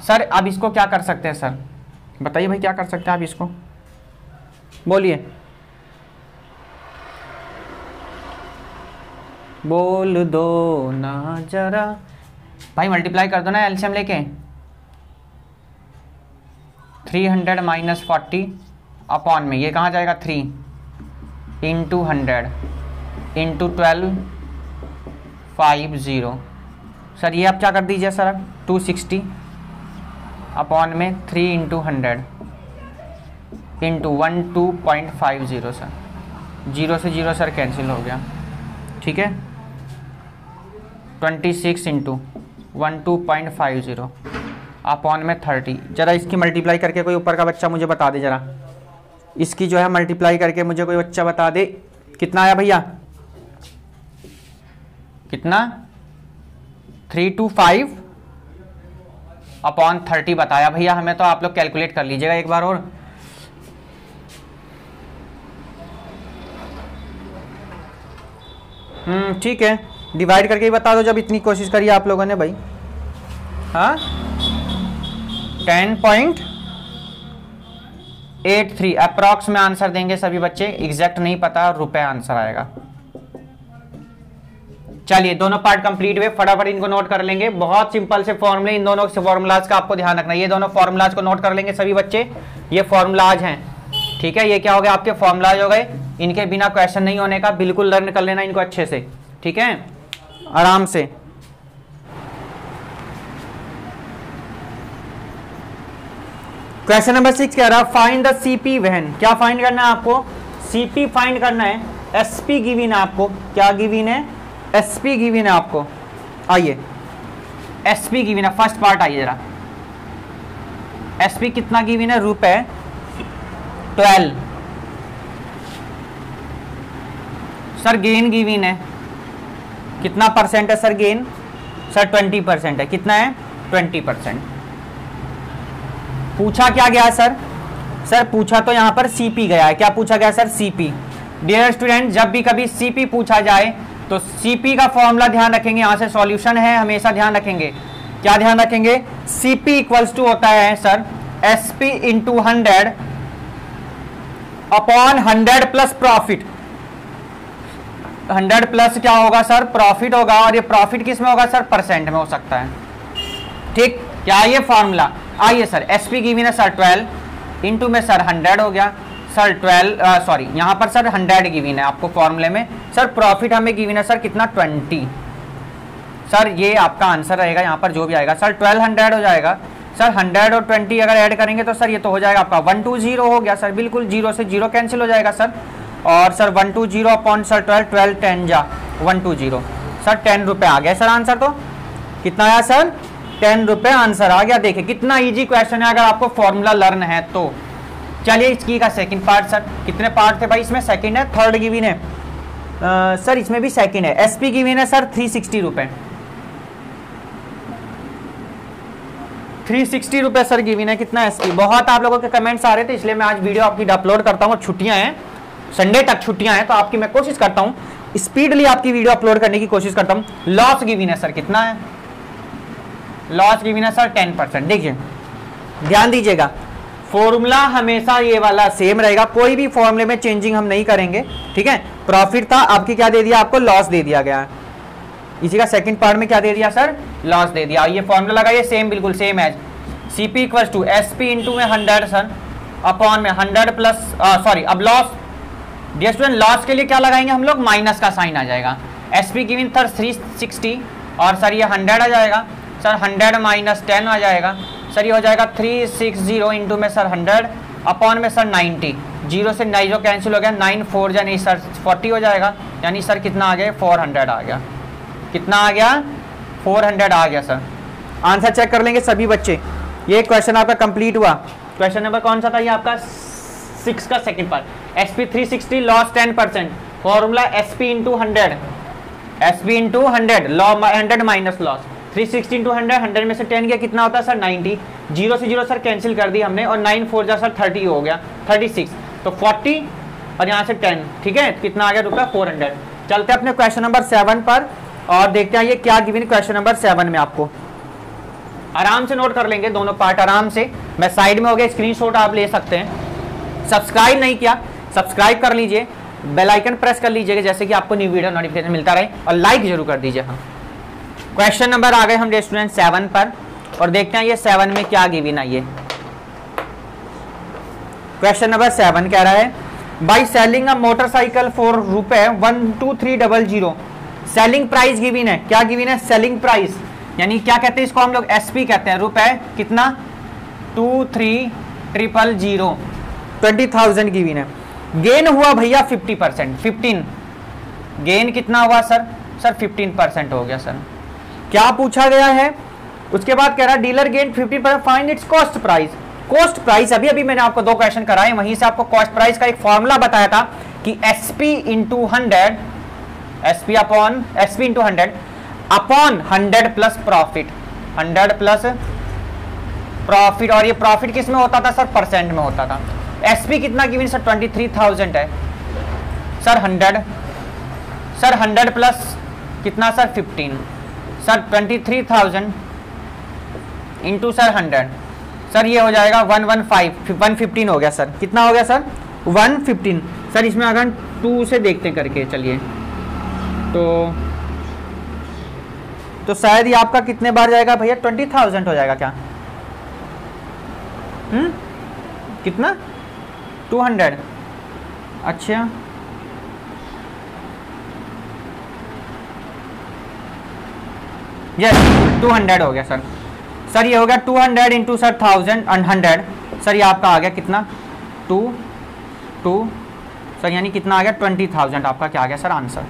सर अब इसको क्या कर सकते हैं सर, बताइए भाई क्या कर सकते हैं आप इसको, बोलिए, बोल दो ना जरा भाई, मल्टीप्लाई कर दो ना एलसीएम लेके। 300 माइनस 40 अपॉन में ये कहाँ जाएगा 3 इंटू 100 इंटू 12 50। सर ये आप क्या कर दीजिए सर, 260 अपॉन में 3 इंटू 100 इंटू 12.50 सर, 0 से 0 सर कैंसिल हो गया, ठीक है। 26 इंटू 12.50 अपॉन में 30। जरा इसकी मल्टीप्लाई करके कोई ऊपर का बच्चा मुझे बता दे, जरा इसकी जो है मल्टीप्लाई करके मुझे कोई बच्चा बता दे कितना आया भैया, कितना 325 अपॉन 30 बताया भैया हमें, तो आप लोग कैलकुलेट कर लीजिएगा एक बार और। ठीक है, डिवाइड करके ही बता दो जब इतनी कोशिश करी आप लोगों ने भाई। हाँ 10.83 अप्रॉक्स में आंसर देंगे सभी बच्चे, एग्जैक्ट नहीं पता, रुपए आंसर आएगा। चलिए दोनों पार्ट कंप्लीट हुए, फटाफट इनको नोट कर लेंगे, बहुत सिंपल से फॉर्मूले, इन दोनों से फॉर्मूलाज का आपको ध्यान रखना है, ये दोनों फॉर्मूलाज को नोट कर लेंगे सभी बच्चे, ये फॉर्मूलाज हैं, ठीक है। ये क्या हो गया आपके फॉर्मूलाज हो गए, इनके बिना क्वेश्चन नहीं होने का, बिल्कुल लर्न कर लेना इनको अच्छे से, ठीक है, आराम से। क्वेश्चन नंबर 6 कह रहा फाइंड द सीपी वैन, क्या फाइंड करना है आपको, सीपी फाइंड करना है, एसपी गिवन है आपको, क्या गिवन है, एसपी गिवन है आपको। आइए एसपी गिवन है, फर्स्ट पार्ट आइए जरा, एसपी कितना गिवन है, रुपए 12। सर गेन गिवन है, कितना परसेंट है सर गेन, सर 20% है, कितना है 20%। पूछा क्या गया सर, सर पूछा तो यहां पर सीपी गया है, क्या पूछा गया सर, सीपी। डियर स्टूडेंट जब भी कभी सीपी पूछा जाए तो सीपी का फॉर्मूला ध्यान रखेंगे, यहां से सॉल्यूशन है हमेशा ध्यान रखेंगे, क्या ध्यान रखेंगे, सीपी इक्वल्स टू होता है sir SP into 100 upon 100 plus profit. 100 plus क्या होगा सर, प्रॉफिट होगा, और ये प्रॉफिट किस में होगा सर, परसेंट में हो सकता है, ठीक, क्या ये फॉर्मूला। आइए सर एसपी गिवन है सर 12 इंटू में सर 100 हो गया सर 12, सॉरी यहाँ पर सर 100 गिवन है आपको फॉर्मूले में, सर प्रॉफिट हमें गिवन है सर कितना 20। सर ये आपका आंसर रहेगा यहाँ पर जो भी आएगा सर 1200 हो जाएगा सर, 100 और 20 अगर ऐड करेंगे तो सर ये तो हो जाएगा आपका 120 हो गया सर, बिल्कुल 0 से 0 कैंसिल हो जाएगा सर, और सर 120 अपॉन सर 12 10 जा 120 सर 10 रुपये आ गया सर आंसर, तो कितना आया सर 10 रुपये आंसर आ गया। देखिए कितना इजी क्वेश्चन है अगर आपको फॉर्मूला लर्न है तो। चलिए इसकी का सेकंड पार्ट, सर कितने पार्ट थे भाई इसमें, सेकंड है, थर्ड गिवन है सर इसमें भी सेकंड है, एसपी गिवन है सर 360 रुपये, 360 रुपये सर गिवन है, कितना एसपी। बहुत आप लोगों के कमेंट्स आ रहे थे इसलिए मैं आज वीडियो आपकी अपलोड करता हूँ, छुट्टियां हैं संडे तक छुट्टियां हैं तो आपकी मैं कोशिश करता हूँ स्पीडली आपकी वीडियो अपलोड करने की कोशिश करता हूँ। लॉस गिवन है सर कितना है, लॉस गिवन है सर 10%। देखिए ध्यान दीजिएगा फॉर्मूला हमेशा ये वाला सेम रहेगा, कोई भी फॉर्मूले में चेंजिंग हम नहीं करेंगे, ठीक है। प्रॉफिट था आपकी क्या दे दिया, आपको लॉस दे दिया गया, इसी का सेकंड पार्ट में क्या दे दिया सर, लॉस दे दिया। ये फॉर्मूला लगाइए सेम, बिल्कुल same as CP equal to SP into में 100 सर अपॉन में 100 प्लस सॉरी, अब लॉस डियर स्टूडेंट लॉस के लिए क्या लगाएंगे हम लोग, माइनस का साइन आ जाएगा, एसपी गिवन सर 360 और सर ये 100 आ जाएगा सर, 100 माइनस 10 आ जाएगा सर, ये हो जाएगा 360 इंटू में सर 100 अपॉन में सर 90, 0 से 90 कैंसिल हो गया, 9 4 यानी सर 40 हो जाएगा, यानी सर कितना आ गया 400 आ गया, कितना आ गया 400 आ गया सर। आंसर चेक कर लेंगे सभी बच्चे, ये क्वेश्चन आपका कंप्लीट हुआ। क्वेश्चन नंबर कौन सा था ये आपका 6 का second part, SP 360 loss 10%, formula SP into 100 S P into 100, law 100 minus loss, 360 into 100, 100 में से 10 गया कितना होता है सर 90, 0 से 0 सर कैंसिल कर दी हमने, और 9 4 जा सर 30 हो गया 36, तो 40 और यहाँ से 10, ठीक है, कितना आ गया रुपया 400। चलते हैं अपने क्वेश्चन नंबर 7 पर और देखते हैं ये क्या गिवन क्वेश्चन नंबर 7 में। आपको आराम से नोट कर लेंगे दोनों पार्ट आराम से, मैं साइड में हो गया, स्क्रीनशॉट आप ले सकते हैं। सब्सक्राइब नहीं किया सब्सक्राइब कर लीजिए, बेल आइकन प्रेस कर लीजिएगा जैसे कि आपको न्यू वीडियो नोटिफिकेशन मिलता रहे, और लाइक जरूर कर दीजिए। हाँ, क्वेश्चन नंबर आ गए हम स्टूडेंट 7 पर और देखते हैं ये 7 में क्या गिवन है। ये क्वेश्चन नंबर 7 कह रहा है by selling a motorcycle for रुपए 12300, सेलिंग प्राइस गिवन है। क्या गिवन है? सेलिंग प्राइस, यानी क्या कहते हैं इसको हम लोग एसपी कहते हैं, रुपए कितना 23,000, 20,000 गिवन है। गेन हुआ भैया 50%, 15 गेन कितना हुआ सर 15% हो गया सर। क्या पूछा गया है? उसके बाद कह रहा है dealer gain 50%, find its cost price. Cost price अभी मैंने आपको 2 क्वेश्चन कराए, वहीं से आपको कॉस्ट प्राइस का एक फॉर्मूला बताया था कि SP into 100, SP into 100 upon 100 plus profit, 100 plus profit, और ये प्रॉफिट किस में होता था सर परसेंट में होता था। एसपी कितना गिवन सर 23,000 है सर, 100 प्लस कितना sir 15, sir 23,000 into sir 100, sir ये हो जाएगा 115 हो गया सर। कितना हो गया सर 115। सर इसमें अगर 2 से देखते हैं करके, चलिए तो शायद ये आपका कितने बार जाएगा भैया 20,000 हो जाएगा क्या? कितना 200, अच्छा यस 200 हो गया सर। सर ये हो गया 200 इंटू सर 1000 एंड 100, सर ये आपका आ गया कितना 2 सर, यानी कितना आ गया 20,000 आपका क्या आ गया sir answer.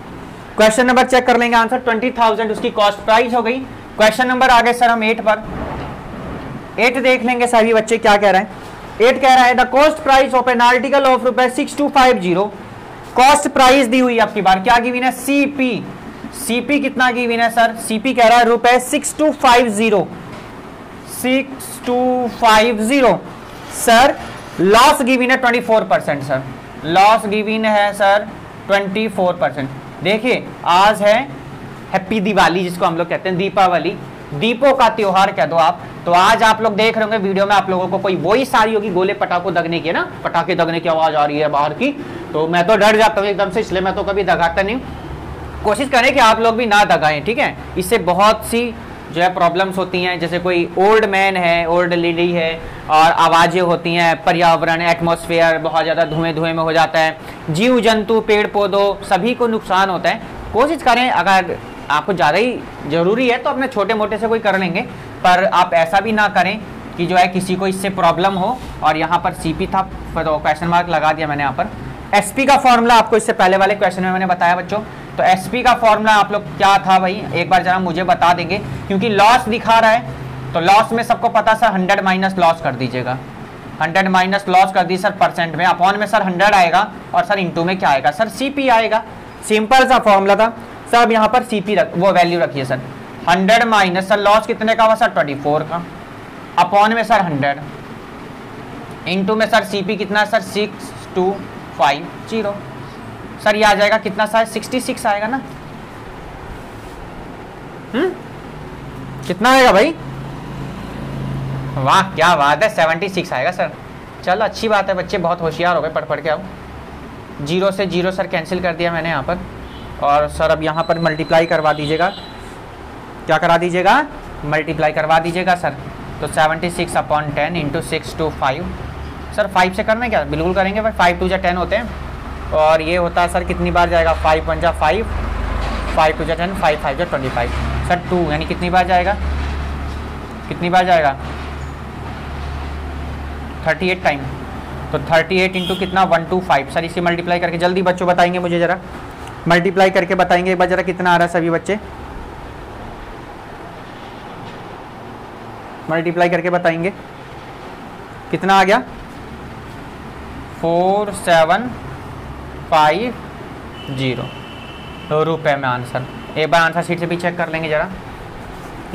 Question number check कर लेंगे, आंसर 20,000 उसकी कॉस्ट प्राइस हो गई। क्वेश्चन नंबर आ गए सर हम 8 पर, 8 देख लेंगे सभी बच्चे क्या कह रहे हैं। 8 कह रहा है the cost price of an article of रुपए 6250, कॉस्ट प्राइस दी हुई आपकी बार क्या गिवन है सीपी, सीपी कितना गिवन है सर, सीपी कह रहा है रुपए 6250, सर लॉस गिवन है 24% सर, लॉस गिवन है सर 24%। देखिए आज है हैप्पी दिवाली जिसको हम लोग कहते हैं, दीपावली, दीपों का त्योहार कह दो आप। तो आज आप लोग देख रहे होंगे वीडियो में आप लोगों को कोई वही सारी होगी गोले पटाखों दगने की ना, पटाखे दगने की आवाज आ रही है बाहर की, तो मैं तो डर जाता हूँ एकदम से, इसलिए मैं तो कभी दगाता नहीं। कोशिश करें कि आप लोग भी ना दगाएं, ठीक है। इससे बहुत सी जो है प्रॉब्लम्स होती हैं, जैसे कोई ओल्ड मैन है, ओल्ड लेडी है, और आवाज़ें होती हैं, पर्यावरण एटमॉस्फेयर बहुत ज़्यादा धुएं में हो जाता है, जीव जंतु पेड़ पौधों सभी को नुकसान होता है। कोशिश करें अगर आपको ज़्यादा ही ज़रूरी है तो अपने छोटे मोटे से कोई कर लेंगे, पर आप ऐसा भी ना करें कि जो है किसी को इससे प्रॉब्लम हो। और यहाँ पर सीपी था तो क्वेश्चन मार्क लगा दिया मैंने यहाँ पर। एसपी का फॉर्मूला आपको इससे पहले वाले क्वेश्चन में मैंने बताया बच्चों, तो एसपी का फॉर्मूला आप लोग क्या था भाई एक बार जरा मुझे बता देंगे, क्योंकि लॉस दिखा रहा है तो लॉस में सबको पता सर 100 माइनस लॉस कर दीजिएगा, 100 माइनस लॉस कर दी सर परसेंट में, अपॉन में सर 100 आएगा, और सर इंटू में क्या आएगा सर सीपी आएगा। सिंपल सा फॉर्मूला था सर। अब यहाँ पर सीपी वो वैल्यू रखिए सर, 100 माइनस सर लॉस कितने का हुआ सर 24 का, अपॉन में सर 100, इंटू में सर सीपी कितना सर 6250, सर ये आ जाएगा कितना सर 66 आएगा ना, कितना आएगा भाई, वाह क्या बात है 76 आएगा सर। चलो अच्छी बात है, बच्चे बहुत होशियार हो गए, पढ़ के आओ। 0 से 0 सर कैंसिल कर दिया मैंने यहाँ पर, और सर अब यहाँ पर मल्टीप्लाई करवा दीजिएगा, क्या करा दीजिएगा मल्टीप्लाई करवा दीजिएगा सर। तो 76 अपॉन 10 इंटू 625, सर 5 से करना है क्या, बिल्कुल करेंगे भाई, 5 2 जा 10 होते हैं, और ये होता है सर कितनी बार जाएगा 5 1 जा 5, 5 2 जा 10, 5 5 जा 25, सर 2 यानी कितनी बार जाएगा, कितनी बार जाएगा 38 टाइम, तो 38 इंटू कितना 125, सर इसे मल्टीप्लाई करके जल्दी बच्चों बताएंगे मुझे जरा, मल्टीप्लाई करके बताएंगे एक बार जरा कितना आ रहा है सभी बच्चे, मल्टीप्लाई करके बताएंगे कितना आ गया 4750 रुपए में आंसर। एक बार आंसर शीट से भी चेक कर लेंगे जरा,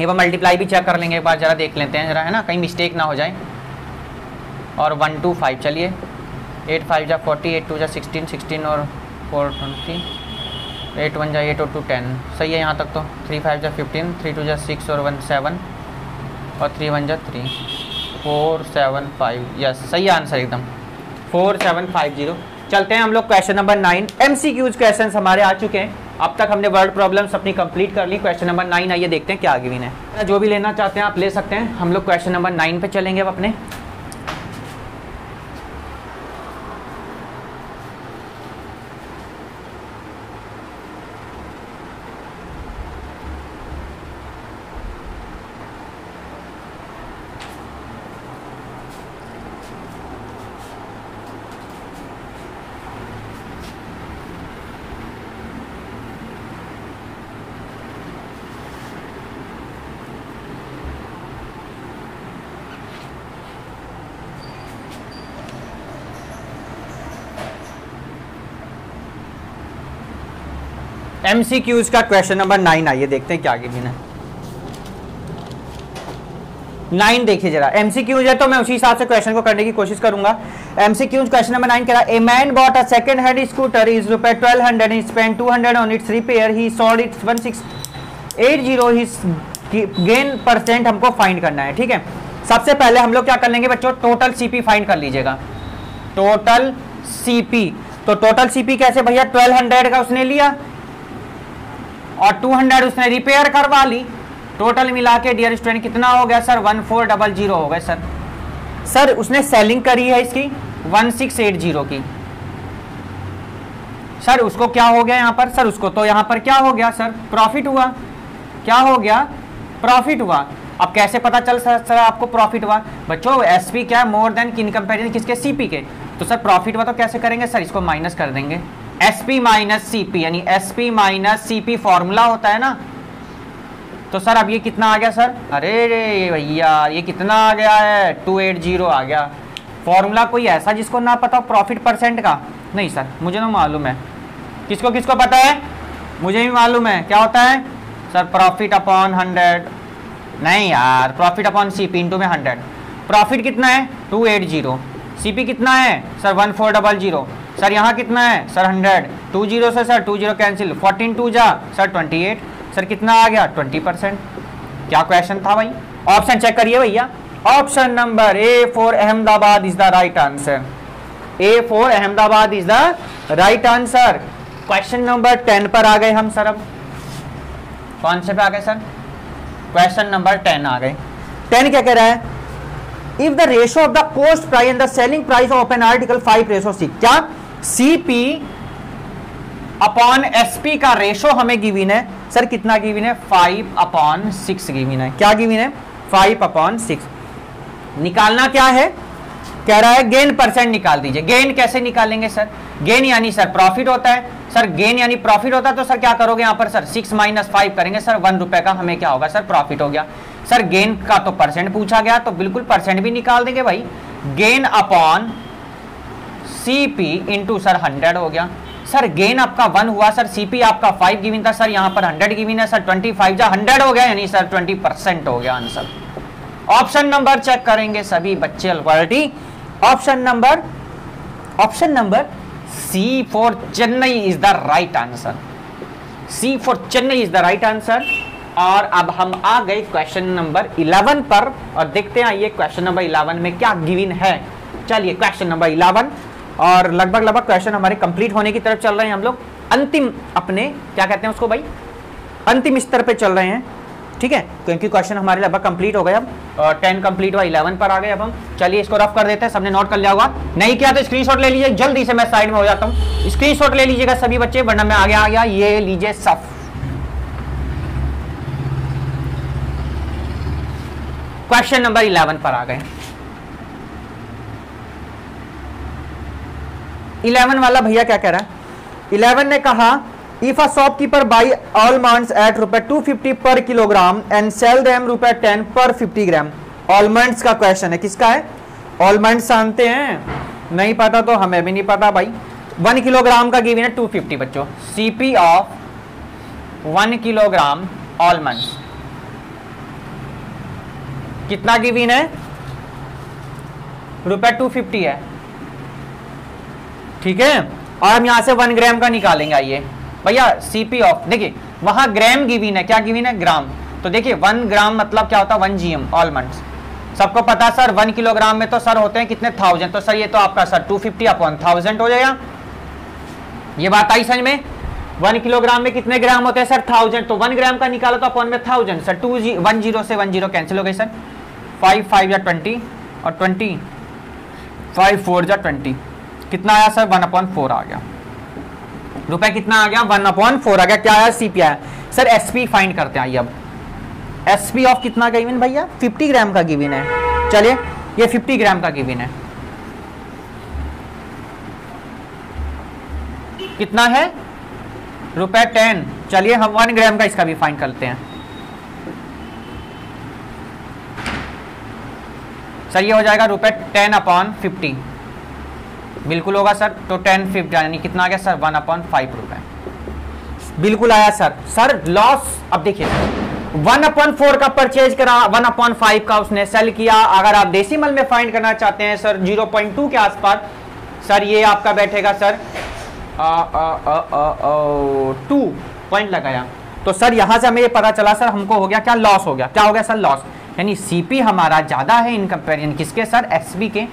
एक बार मल्टीप्लाई भी चेक कर लेंगे, एक बार जरा देख लेते हैं जरा, है ना, कहीं मिस्टेक ना हो जाए। और 1 2 5 चलिए, 8 5 जा 40, 8 2 जा 16, 16 और 4 20, 8 1 जा 8 और 2 10, सही है यहाँ तक तो। 3 5 जा 15, 3 2 जा 6 और 1 7 और 3 1 जा 3, 4 7 5, यस सही आंसर एकदम 4750। चलते हैं हम लोग क्वेश्चन नंबर 9। MCQs क्वेश्चन हमारे आ चुके हैं। अब तक हमने वर्ड प्रॉब्लम्स अपनी कंप्लीट कर ली। क्वेश्चन नंबर 9 आइए देखते हैं क्या आगे भी है। जो भी लेना चाहते हैं आप ले सकते हैं। हम लोग क्वेश्चन नंबर 9 पे चलेंगे अब अपने। MCQs का क्वेश्चन नंबर 9 आइए देखते हैं क्या आगे भी है। 9 देखिए जरा, MCQs है तो मैं उसी हिसाब से क्वेश्चन को करने की कोशिश करूंगा। MCQs क्वेश्चन नंबर 9 कह रहा है, a man bought a second hand scooter is ₹1200 he spend 200 on it's repair, he sold it 1680, his gain percent हमको फाइंड करना है। ठीक है, सबसे पहले हम लोग क्या कर लेंगे बच्चों, टोटल CP फाइंड कर लीजिएगा। टोटल CP, तो टोटल CP कैसे भैया, 1200 का उसने लिया और 200 उसने रिपेयर करवा ली। टोटल मिला के डियर स्टूडेंट कितना हो गया सर, 1400 हो गए सर। सर उसने सेलिंग करी है इसकी 1680 की। सर उसको क्या हो गया यहाँ पर, सर उसको तो यहाँ पर क्या हो गया सर, प्रॉफिट हुआ। क्या हो गया, प्रॉफिट हुआ। अब कैसे पता चल सर आपको प्रॉफिट हुआ बच्चों, SP क्या है, मोर देन इन कंपेरिजन किसके, CP के। तो सर प्रॉफिट हुआ तो कैसे करेंगे सर, इसको माइनस कर देंगे, SP माइनस CP, यानी SP माइनस CP फॉर्मूला होता है ना। तो सर अब ये कितना आ गया सर, अरे भैया ये कितना आ गया है, 280 आ गया। फॉर्मूला कोई ऐसा जिसको ना पता हो प्रॉफिट परसेंट का, नहीं सर मुझे तो मालूम है। किसको किसको पता है, मुझे भी मालूम है। क्या होता है सर, प्रॉफिट अपॉन 100, नहीं यार, प्रॉफिट अपॉन CP इंटू में 100। प्रॉफिट कितना है 280, CP कितना है सर 1400। सर यहाँ कितना है सर 100, 20 से सर 20 कैंसिल, 14 2 जा सर 28, सर कितना आ गया 20%। क्या क्वेश्चन था भाई, ऑप्शन चेक करिए भैया। Option number A for Ahmedabad is the right answer. A for Ahmedabad is the right answer. Question number 10 पर आ गए हम सर। अब कौन से पे आ गए सर, क्वेश्चन नंबर 10 आ गए। 10 क्या कह रहा है, if the ratio of the cost price and the selling price of an article 5:6, क्या CP अपॉन SP का रेशो हमें गिवन है सर, कितना गिवन है 5/6 गिवन है। क्या गिवन है 5/6। निकालना क्या है, कह रहा है गेन परसेंट निकाल दीजिए। गेन कैसे निकालेंगे सर, गेन यानी सर प्रॉफिट होता है। सर गेन यानी प्रॉफिट होता है तो सर क्या करोगे यहाँ पर सर 6 - 5 करेंगे सर, ₹1 का हमें क्या होगा सर, प्रॉफिट हो गया। सर गेन का तो परसेंट पूछा गया तो बिल्कुल परसेंट भी निकाल देंगे भाई। Gain upon CP into sir 100 हो गया। सर गेन आपका 1 हुआ सर, CP आपका 5 गिवन था सर, यहाँ पर 100 गिवन है सर, 25 जा 100 हो गया, यानी सर 20% हो गया आंसर। ऑप्शन नंबर चेक करेंगे सभी बच्चे quality. Option number C for Chennai is the right answer. C for Chennai is the right answer. और अब हम आ गए क्वेश्चन नंबर 11 पर और देखते हैं आइए क्वेश्चन नंबर 11 में क्या गिवन है। चलिए क्वेश्चन नंबर 11, और लगभग क्वेश्चन हमारे कंप्लीट होने की तरफ चल रहे हैं हम लोग। अंतिम अपने क्या कहते हैं उसको भाई, अंतिम स्तर पे चल रहे हैं। ठीक है, क्योंकि क्वेश्चन हमारे लगभग कंप्लीट हो गए। अब 10 कंप्लीट हुआ, 11 पर आ गए अब हम। चलिए इसको रफ कर देते हैं, सबने नोट कर लिया होगा। नहीं किया तो स्क्रीनशॉट ले लीजिए, जल्दी से मैं साइड में हो जाता हूँ। स्क्रीनशॉट ले लीजिएगा सभी बच्चे, वरना मैं आगे आ गया। ये लीजिए सफ। क्वेश्चन नंबर 11 पर आ गए। 11 वाला भैया क्या कह रहा है, 11 ने कहा if a shopkeeper buy almonds at ₹250 per kilogram and sell them ₹10 पर 50 ग्राम। ऑलमंड्स का क्वेश्चन है, किसका है, ऑलमंड्स जानते हैं, नहीं पता तो हमें भी नहीं पता भाई। 1 किलोग्राम का गिवन है 250 बच्चों। CP ऑफ 1 किलोग्राम ऑलमंड्स, कितना गिवन है? रुपए 250 है, ठीक है। और हम यहां से 1 ग्राम का निकालेंगे। आइए भैया सीपी ऑफ, देखिए वहां ग्राम गिवन है, क्या गिवन है? ग्राम। तो देखिए 1 ग्राम मतलब क्या होता है? 1 GM ऑलमंड्स। सबको पता सर 1 किलोग्राम में तो सर होते हैं कितने? 1000। तो सर ये तो आपका सर 250 अपॉन 1000 हो जाएगा। ये बात आई समझ में? 1 किलोग्राम में कितने ग्राम होते हैं सर? 1000। तो 1 ग्राम का निकालो तो अपॉन में 1000 सर। 1 0 से 1 0 कैंसिल हो गई सर। 5 5 या 20 और 20 5 4 या 20, कितना आया सर? 1/4 आ गया। रुपए कितना आ गया? 1/4 आ गया। क्या आया? सीपी आया। सर एसपी फाइंड करते हैं। आइए अब एसपी ऑफ कितना का गिवन भैया? 50 ग्राम का गिवन है। चलिए ये 50 ग्राम का गिवन है, कितना है? रुपए 10। चलिए हम 1 ग्राम का इसका भी फाइंड करते हैं। सर ये हो जाएगा रुपए 10/50, बिल्कुल होगा सर। तो 10 50 यानी कितना आ गया सर? 1/5 रुपए, बिल्कुल आया सर। सर लॉस, अब देखिए 1/4 का परचेज करा, 1/5 का उसने सेल किया। अगर आप डेसिमल में फाइंड करना चाहते हैं सर 0.2 के आसपास, सर ये आपका बैठेगा सर 2 पॉइंट लगाया। तो सर यहां से हमें ये पता चला सर हमको हो गया क्या? लॉस हो गया। क्या हो गया सर? लॉस। यानी सीपी हमारा ज्यादा है इन कंपेरिजन किसके सर? एसबी के।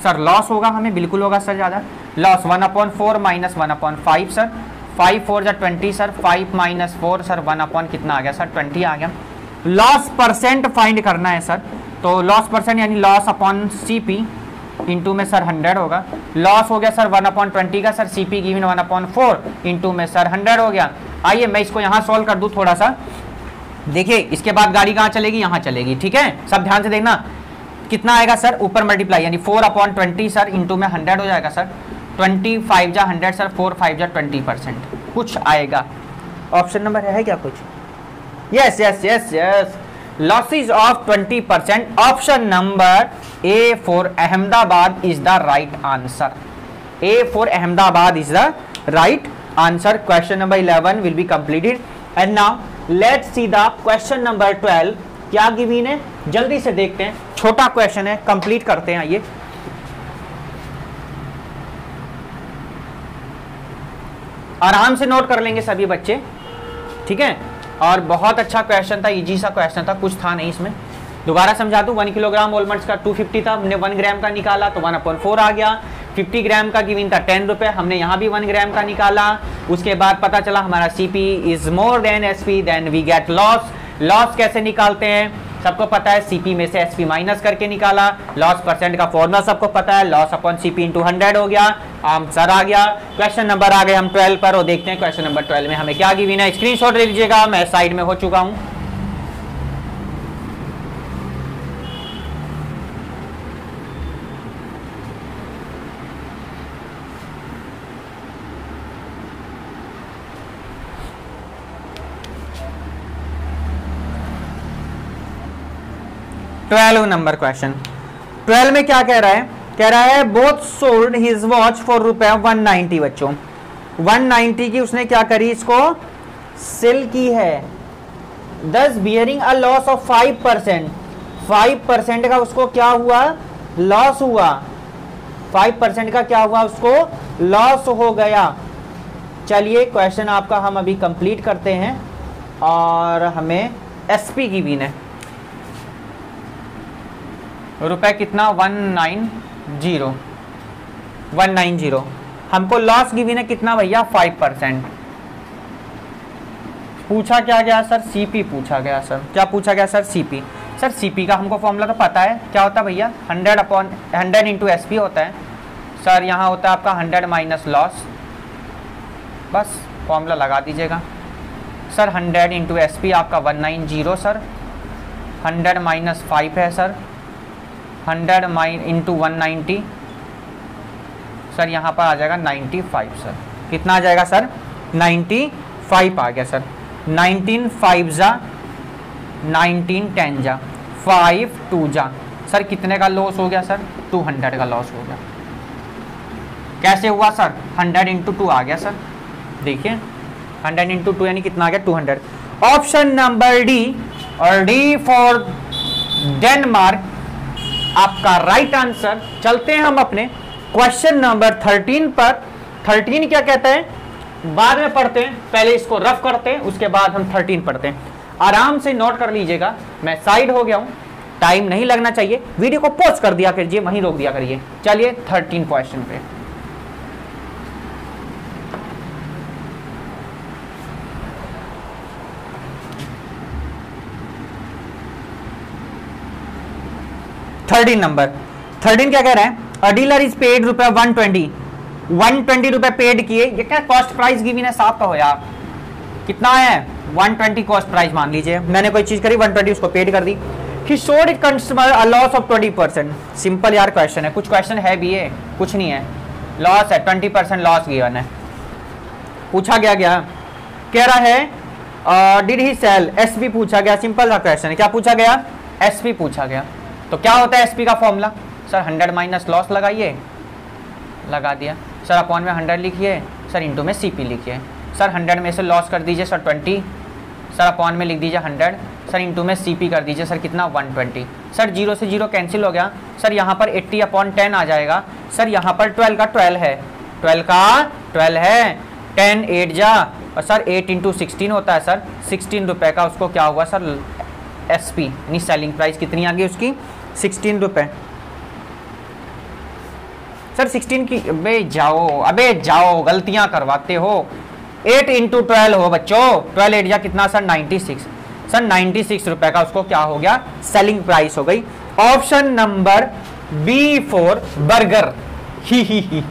सर लॉस होगा हमें, बिल्कुल होगा सर ज्यादा। Loss 1/4 minus 1/5 sir. 5 4 या 20 सर। 5 माइनस 4 सर 1 कितना आ गया सर? 20 आ गया। लॉस परसेंट फाइंड करना है सर। तो लॉस परसेंट यानी लॉस अपॉन सीपी इंटू में सर 100 होगा। लॉस हो गया सर 1/20 का सर। सीपी गिवन 1/4 इंटू में सर 100 हो गया। आइए मैं इसको यहाँ सॉल्व कर दूं थोड़ा सा। देखिए इसके बाद गाड़ी कहाँ चलेगी? यहाँ चलेगी, ठीक है। सब ध्यान से देखना कितना आएगा सर? ऊपर मल्टीप्लाई यानी 4/20 सर इंटू में 100 हो जाएगा सर। 25 जा 100 सर। 4 5 जा 20% कुछ आएगा। ऑप्शन नंबर है क्या कुछ? Yes yes yes yes, losses of 20%। Option number A for Ahmedabad is the right answer. A for Ahmedabad is the right answer. Question number 11 will be completed. And now let's see the question number 12। क्या गिवन है? जल्दी से देखते हैं, छोटा क्वेश्चन है, कंप्लीट करते हैं। आइए आराम से नोट कर लेंगे सभी बच्चे, ठीक है। और बहुत अच्छा क्वेश्चन था, इजी सा क्वेश्चन था, कुछ था नहीं इसमें। दोबारा समझा दूं, 1 किलोग्राम ऑलमंड्स का 250 था, हमने 1 ग्राम का निकाला तो 1/4 आ गया। 50 ग्राम का गिवन था 10 रुपए, हमने यहाँ भी 1 ग्राम का निकाला। उसके बाद पता चला हमारा CP is more than SP, then we get loss. Loss कैसे निकालते हैं? सबको पता है, सीपी में से एसपी माइनस करके निकाला। लॉस परसेंट का फॉर्मूला सबको पता है, लॉस अपॉन सीपी इंटू 100 हो गया। आंसर आ गया। क्वेश्चन नंबर आ गए हम 12 पर और देखते हैं क्वेश्चन नंबर 12 में हमें क्या गिवन है। स्क्रीनशॉट ले लीजिएगा, मैं साइड में हो चुका हूं। Twelve number question. 12 में क्या कह रहा है? कह रहा है both sold his watch for रुपए 190। बच्चों 190 की उसने क्या करी? इसको सेल की है, दस बियरिंग अ लॉस ऑफ 5%। 5% का उसको क्या हुआ? लॉस हुआ। 5% का क्या हुआ? उसको लॉस हो गया। चलिए क्वेश्चन आपका हम अभी कंप्लीट करते हैं और हमें एसपी की गिवन है। रुपए कितना? 190। हमको लॉस गिवन है कितना भैया? 5%। पूछा क्या गया सर? सीपी पूछा गया सर। क्या पूछा गया सर? सीपी। सर सीपी का हमको फॉर्मूला तो पता है, क्या होता है भैया? 100 इंटू एसपी होता है सर। यहाँ होता है आपका 100 माइनस लॉस, बस फॉर्मूला लगा दीजिएगा सर। 100 इंटू एसपी आपका 190 सर। 100 माइनस 5 है सर। 100 इंटू 190 सर, यहाँ पर आ जाएगा 95 सर। कितना आ जाएगा सर? 95 आ गया सर। 19 5 जा 19 10 जा 5 2 जा सर। कितने का लॉस हो गया सर? 200 का लॉस हो गया। कैसे हुआ सर? 100 इंटू 2 आ गया सर। देखिए 100 इंटू 2 यानी कितना आ गया 200। ऑप्शन नंबर डी और डी फॉर डेनमार्क आपका राइट आंसर। चलते हैं हम अपने क्वेश्चन नंबर 13 पर। 13 क्या कहता है बाद में पढ़ते हैं, पहले इसको रफ करते हैं, उसके बाद हम 13 पढ़ते हैं। आराम से नोट कर लीजिएगा, मैं साइड हो गया हूं, टाइम नहीं लगना चाहिए, वीडियो को पॉज कर दिया करिए, वहीं रोक दिया करिए। चलिए 13 क्वेश्चन पे। नंबर 13 क्या कह रहा है, अ डीलर इज पेड रुपए 120 रुपए पेड किए। ये क्या कॉस्ट प्राइस गिवन है, साफ कहो यार कितना है 120 कॉस्ट प्राइस मान लीजिए, मैंने कोई चीज करी 120 उसको पेड कर दी। He showed it customer a loss of 20%। Simple यार क्वेश्चन है, कुछ क्वेश्चन है भी है कुछ नहीं है, लॉस है 20% लॉस गिवन है। पूछा गया कह रहा है डिड ही सेल, एसपी पूछा गया, सिंपल सा क्वेश्चन है। क्या पूछा गया, एसपी पूछा गया। तो क्या होता है एसपी का फॉर्मूला, सर 100 माइनस लॉस लगाइए, लगा दिया सर, अपॉन में 100 लिखिए सर, इंटू में सीपी लिखिए सर, 100 में से लॉस कर दीजिए सर 20 सर, अपॉन में लिख दीजिए 100 सर, इंटू में सीपी कर दीजिए सर कितना 120 सर, 0 से 0 कैंसिल हो गया सर, यहाँ पर 80 अपॉन 10 आ जाएगा सर, यहाँ पर 12 का 12 है, 12 का 12 है, 10 8 जा और सर 8 इंटू 16 होता है सर, 16 रुपये का उसको क्या हुआ सर एसपी यानी सेलिंग प्राइस कितनी आ गई उसकी 16 रुपये सर। 16 की अबे जाओ गलतियां करवाते हो। 8 इंटू 12 हो बच्चों, 12 8 जा कितना सर 96 सर, 96 रुपए का उसको क्या हो गया सेलिंग प्राइस हो गई। Option number B for burger, he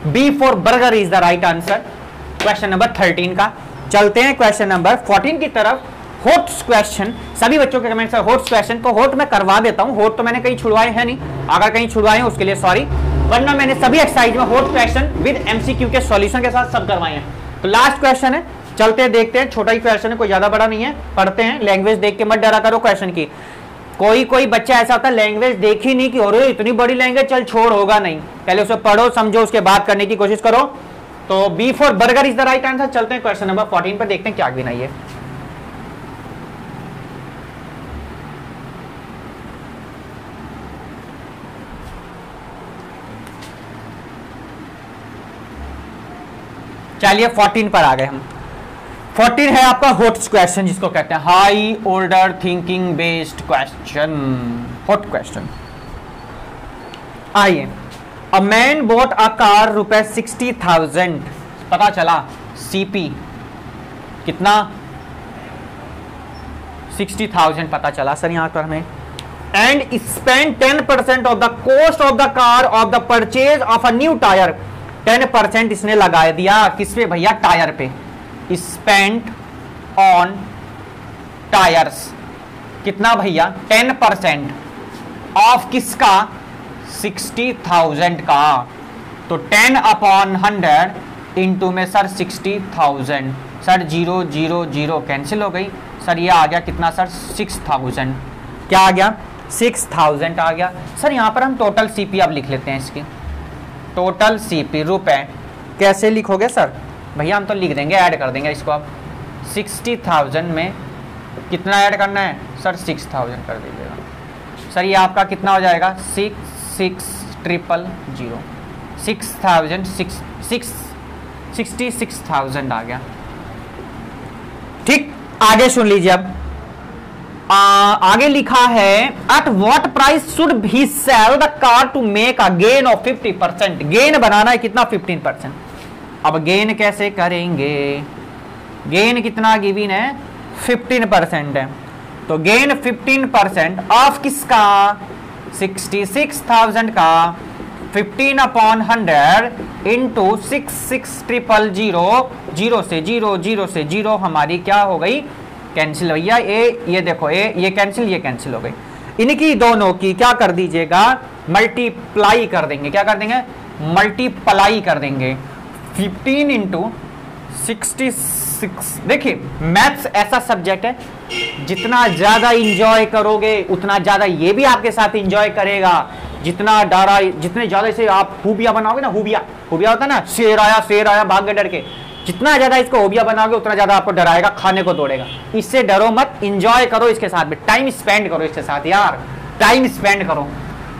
B for burger is the right answer question number 13 का। चलते हैं क्वेश्चन नंबर 14 की तरफ। होट क्वेश्चन, सभी बच्चों के कमेंट सर होट क्वेश्चन, तो होट मैं करवा देता हूं, होट तो मैंने कहीं छुड़वाए हैं नहीं, अगर कहीं छुड़वाए हैं उसके लिए सॉरी, वरना मैंने सभी एक्सरसाइज में होट क्वेश्चन विद एमसीक्यू के सॉल्यूशन के साथ सब करवाए हैं। तो लास्ट क्वेश्चन है, चलते हैं देखते हैं, छोटा ही क्वेश्चन है, कोई ज्यादा बड़ा नहीं है, पढ़ते हैं। लैंग्वेज देख के मत डरा करो क्वेश्चन की, कोई बच्चा ऐसा होता है लैंग्वेज देखी नहीं कि अरे इतनी बड़ी लैंग्वेज चल छोड़ होगा नहीं, पहले उसे पढ़ो समझो उसके बाद करने की कोशिश करो। तो B for burger is the right answer. चलते हैं क्वेश्चन नंबर 14 पर, देखते हैं क्या गिना है। चलिए 14 पर आ गए हम। 14 है आपका होट क्वेश्चन, जिसको कहते हैं high order thinking based question, होट क्वेश्चन। आइए, a man boat a car रुपए 60,000, पता चला सीपी कितना 60,000 पता चला सर यहां पर हमें, and spend 10% of the cost of the car of the purchase of a new tyre. 10% इसने लगा दिया किस पे भैया, टायर पे। स्पेंट ऑन टायर्स कितना भैया 10% ऑफ किसका 60,000 का, तो 10 अपॉन 100 इंटू में सर 60,000 सर, 0 0 0 कैंसिल हो गई सर, ये आ गया कितना सर 6,000, क्या आ गया 6,000 आ गया सर। यहां पर हम टोटल सीपी अब लिख लेते हैं इसकी, टोटल सीपी रुपए कैसे लिखोगे सर, भैया हम तो लिख देंगे, ऐड कर देंगे इसको अब। 60,000 में कितना ऐड करना है सर 6,000 कर दीजिएगा सर, ये आपका कितना हो जाएगा 66,000 66,000 आ गया। ठीक, आगे सुन लीजिए अब। आगे लिखा है at what price should he sell the car to make a gain of 50%। Gain बनाना है कितना 15%। अब गेन कैसे करेंगे, गेन कितना गिवन है 15% है, तो गेन 15% ऑफ किसका 66,000 का 15 अपॉन 100 इंटू 66,000, 0 से 0 0 से 0 हमारी क्या हो गई कैंसिल भैया, ये देखो ये कैंसिल हो गई। इनकी दोनों की क्या कर दीजिएगा मल्टीप्लाई कर देंगे, क्या कर देंगे मल्टीप्लाई कर देंगे 15 इंटू 66। देखिए मैथ्स ऐसा सब्जेक्ट है, जितना ज्यादा इंजॉय करोगे उतना ज्यादा ये भी आपके साथ इंजॉय करेगा। जितने ज्यादा से आप खूबिया बनाओगे ना, खूबिया होता है ना, शेर आया भाग गए डर के, जितना ज्यादा इसको ओबिया बनाओगे उतना ज्यादा आपको डराएगा, खाने को दौड़ेगा। इससे डरो मत, इंजॉय करो इसके साथ में, टाइम स्पेंड करो इसके साथ यार, टाइम स्पेंड करो।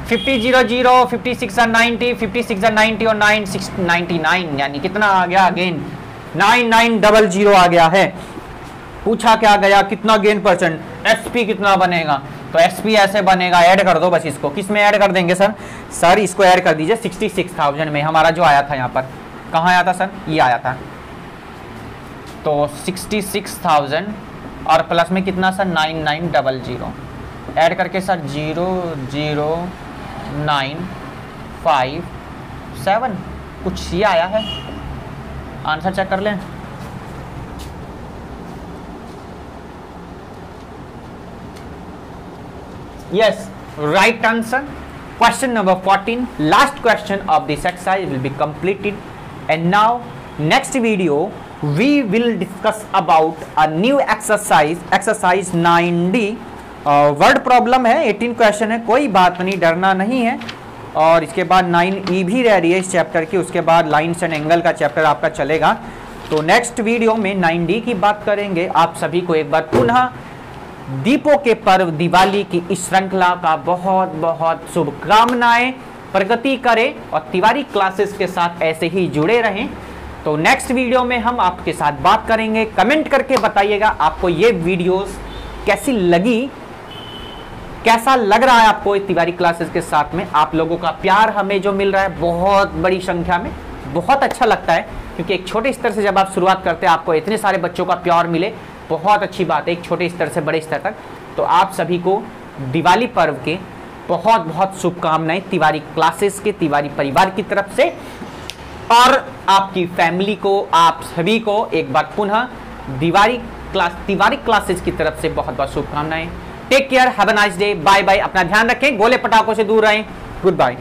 50 0 0 56 और 90, 56 और 90 और 9 6 99, यानी कितना आ गया अगेन 9900 आ गया है। पूछा क्या गया कितना गेन परसेंट, एसपी कितना बनेगा, तो एसपी ऐसे बनेगा, ऐड कर दो बस इसको। किस में ऐड कर देंगे सर? सर इसको ऐड कर दीजिए 66,000 में, हमारा जो आया था यहाँ पर, कहाँ आया था सर? ये आया था, तो 66,000 और प्लस में कितना सर 9900 ऐड करके सर 00957 कुछ ये आया है। आंसर चेक कर लें। Yes, right answer. Question number 14, last question of this exercise will be completed and now next video we will discuss about a new exercise 9D। Word problem है, 18 क्वेश्चन है, कोई बात नहीं, डरना नहीं है। और इसके बाद 9E भी रह रही है इस चैप्टर की, उसके बाद लाइन्स एंड एंगल का चैप्टर आपका चलेगा। तो नेक्स्ट वीडियो में 9D की बात करेंगे। आप सभी को एक बार पुनः दीपों के पर्व दिवाली की इस श्रृंखला का बहुत बहुत शुभकामनाएं। प्रगति करें और तिवारी क्लासेस के साथ ऐसे ही जुड़े रहें। तो नेक्स्ट वीडियो में हम आपके साथ बात करेंगे। कमेंट करके बताइएगा आपको ये वीडियोस कैसी लगी, कैसा लग रहा है आपको तिवारी क्लासेस के साथ में। आप लोगों का प्यार हमें जो मिल रहा है बहुत बड़ी संख्या में, बहुत अच्छा लगता है, क्योंकि एक छोटे स्तर से जब आप शुरुआत करते हैं आपको इतने सारे बच्चों का प्यार मिले, बहुत अच्छी बात है, एक छोटे स्तर से बड़े स्तर तक। तो आप सभी को दिवाली पर्व के बहुत बहुत शुभकामनाएं तिवारी क्लासेस के, तिवारी परिवार की तरफ से, और आपकी फैमिली को, आप सभी को एक बार पुनः तिवारी क्लासेस की तरफ से बहुत बहुत शुभकामनाएं। Take care, have a nice day, bye bye. अपना ध्यान रखें, गोले पटाखों से दूर रहें। Good bye.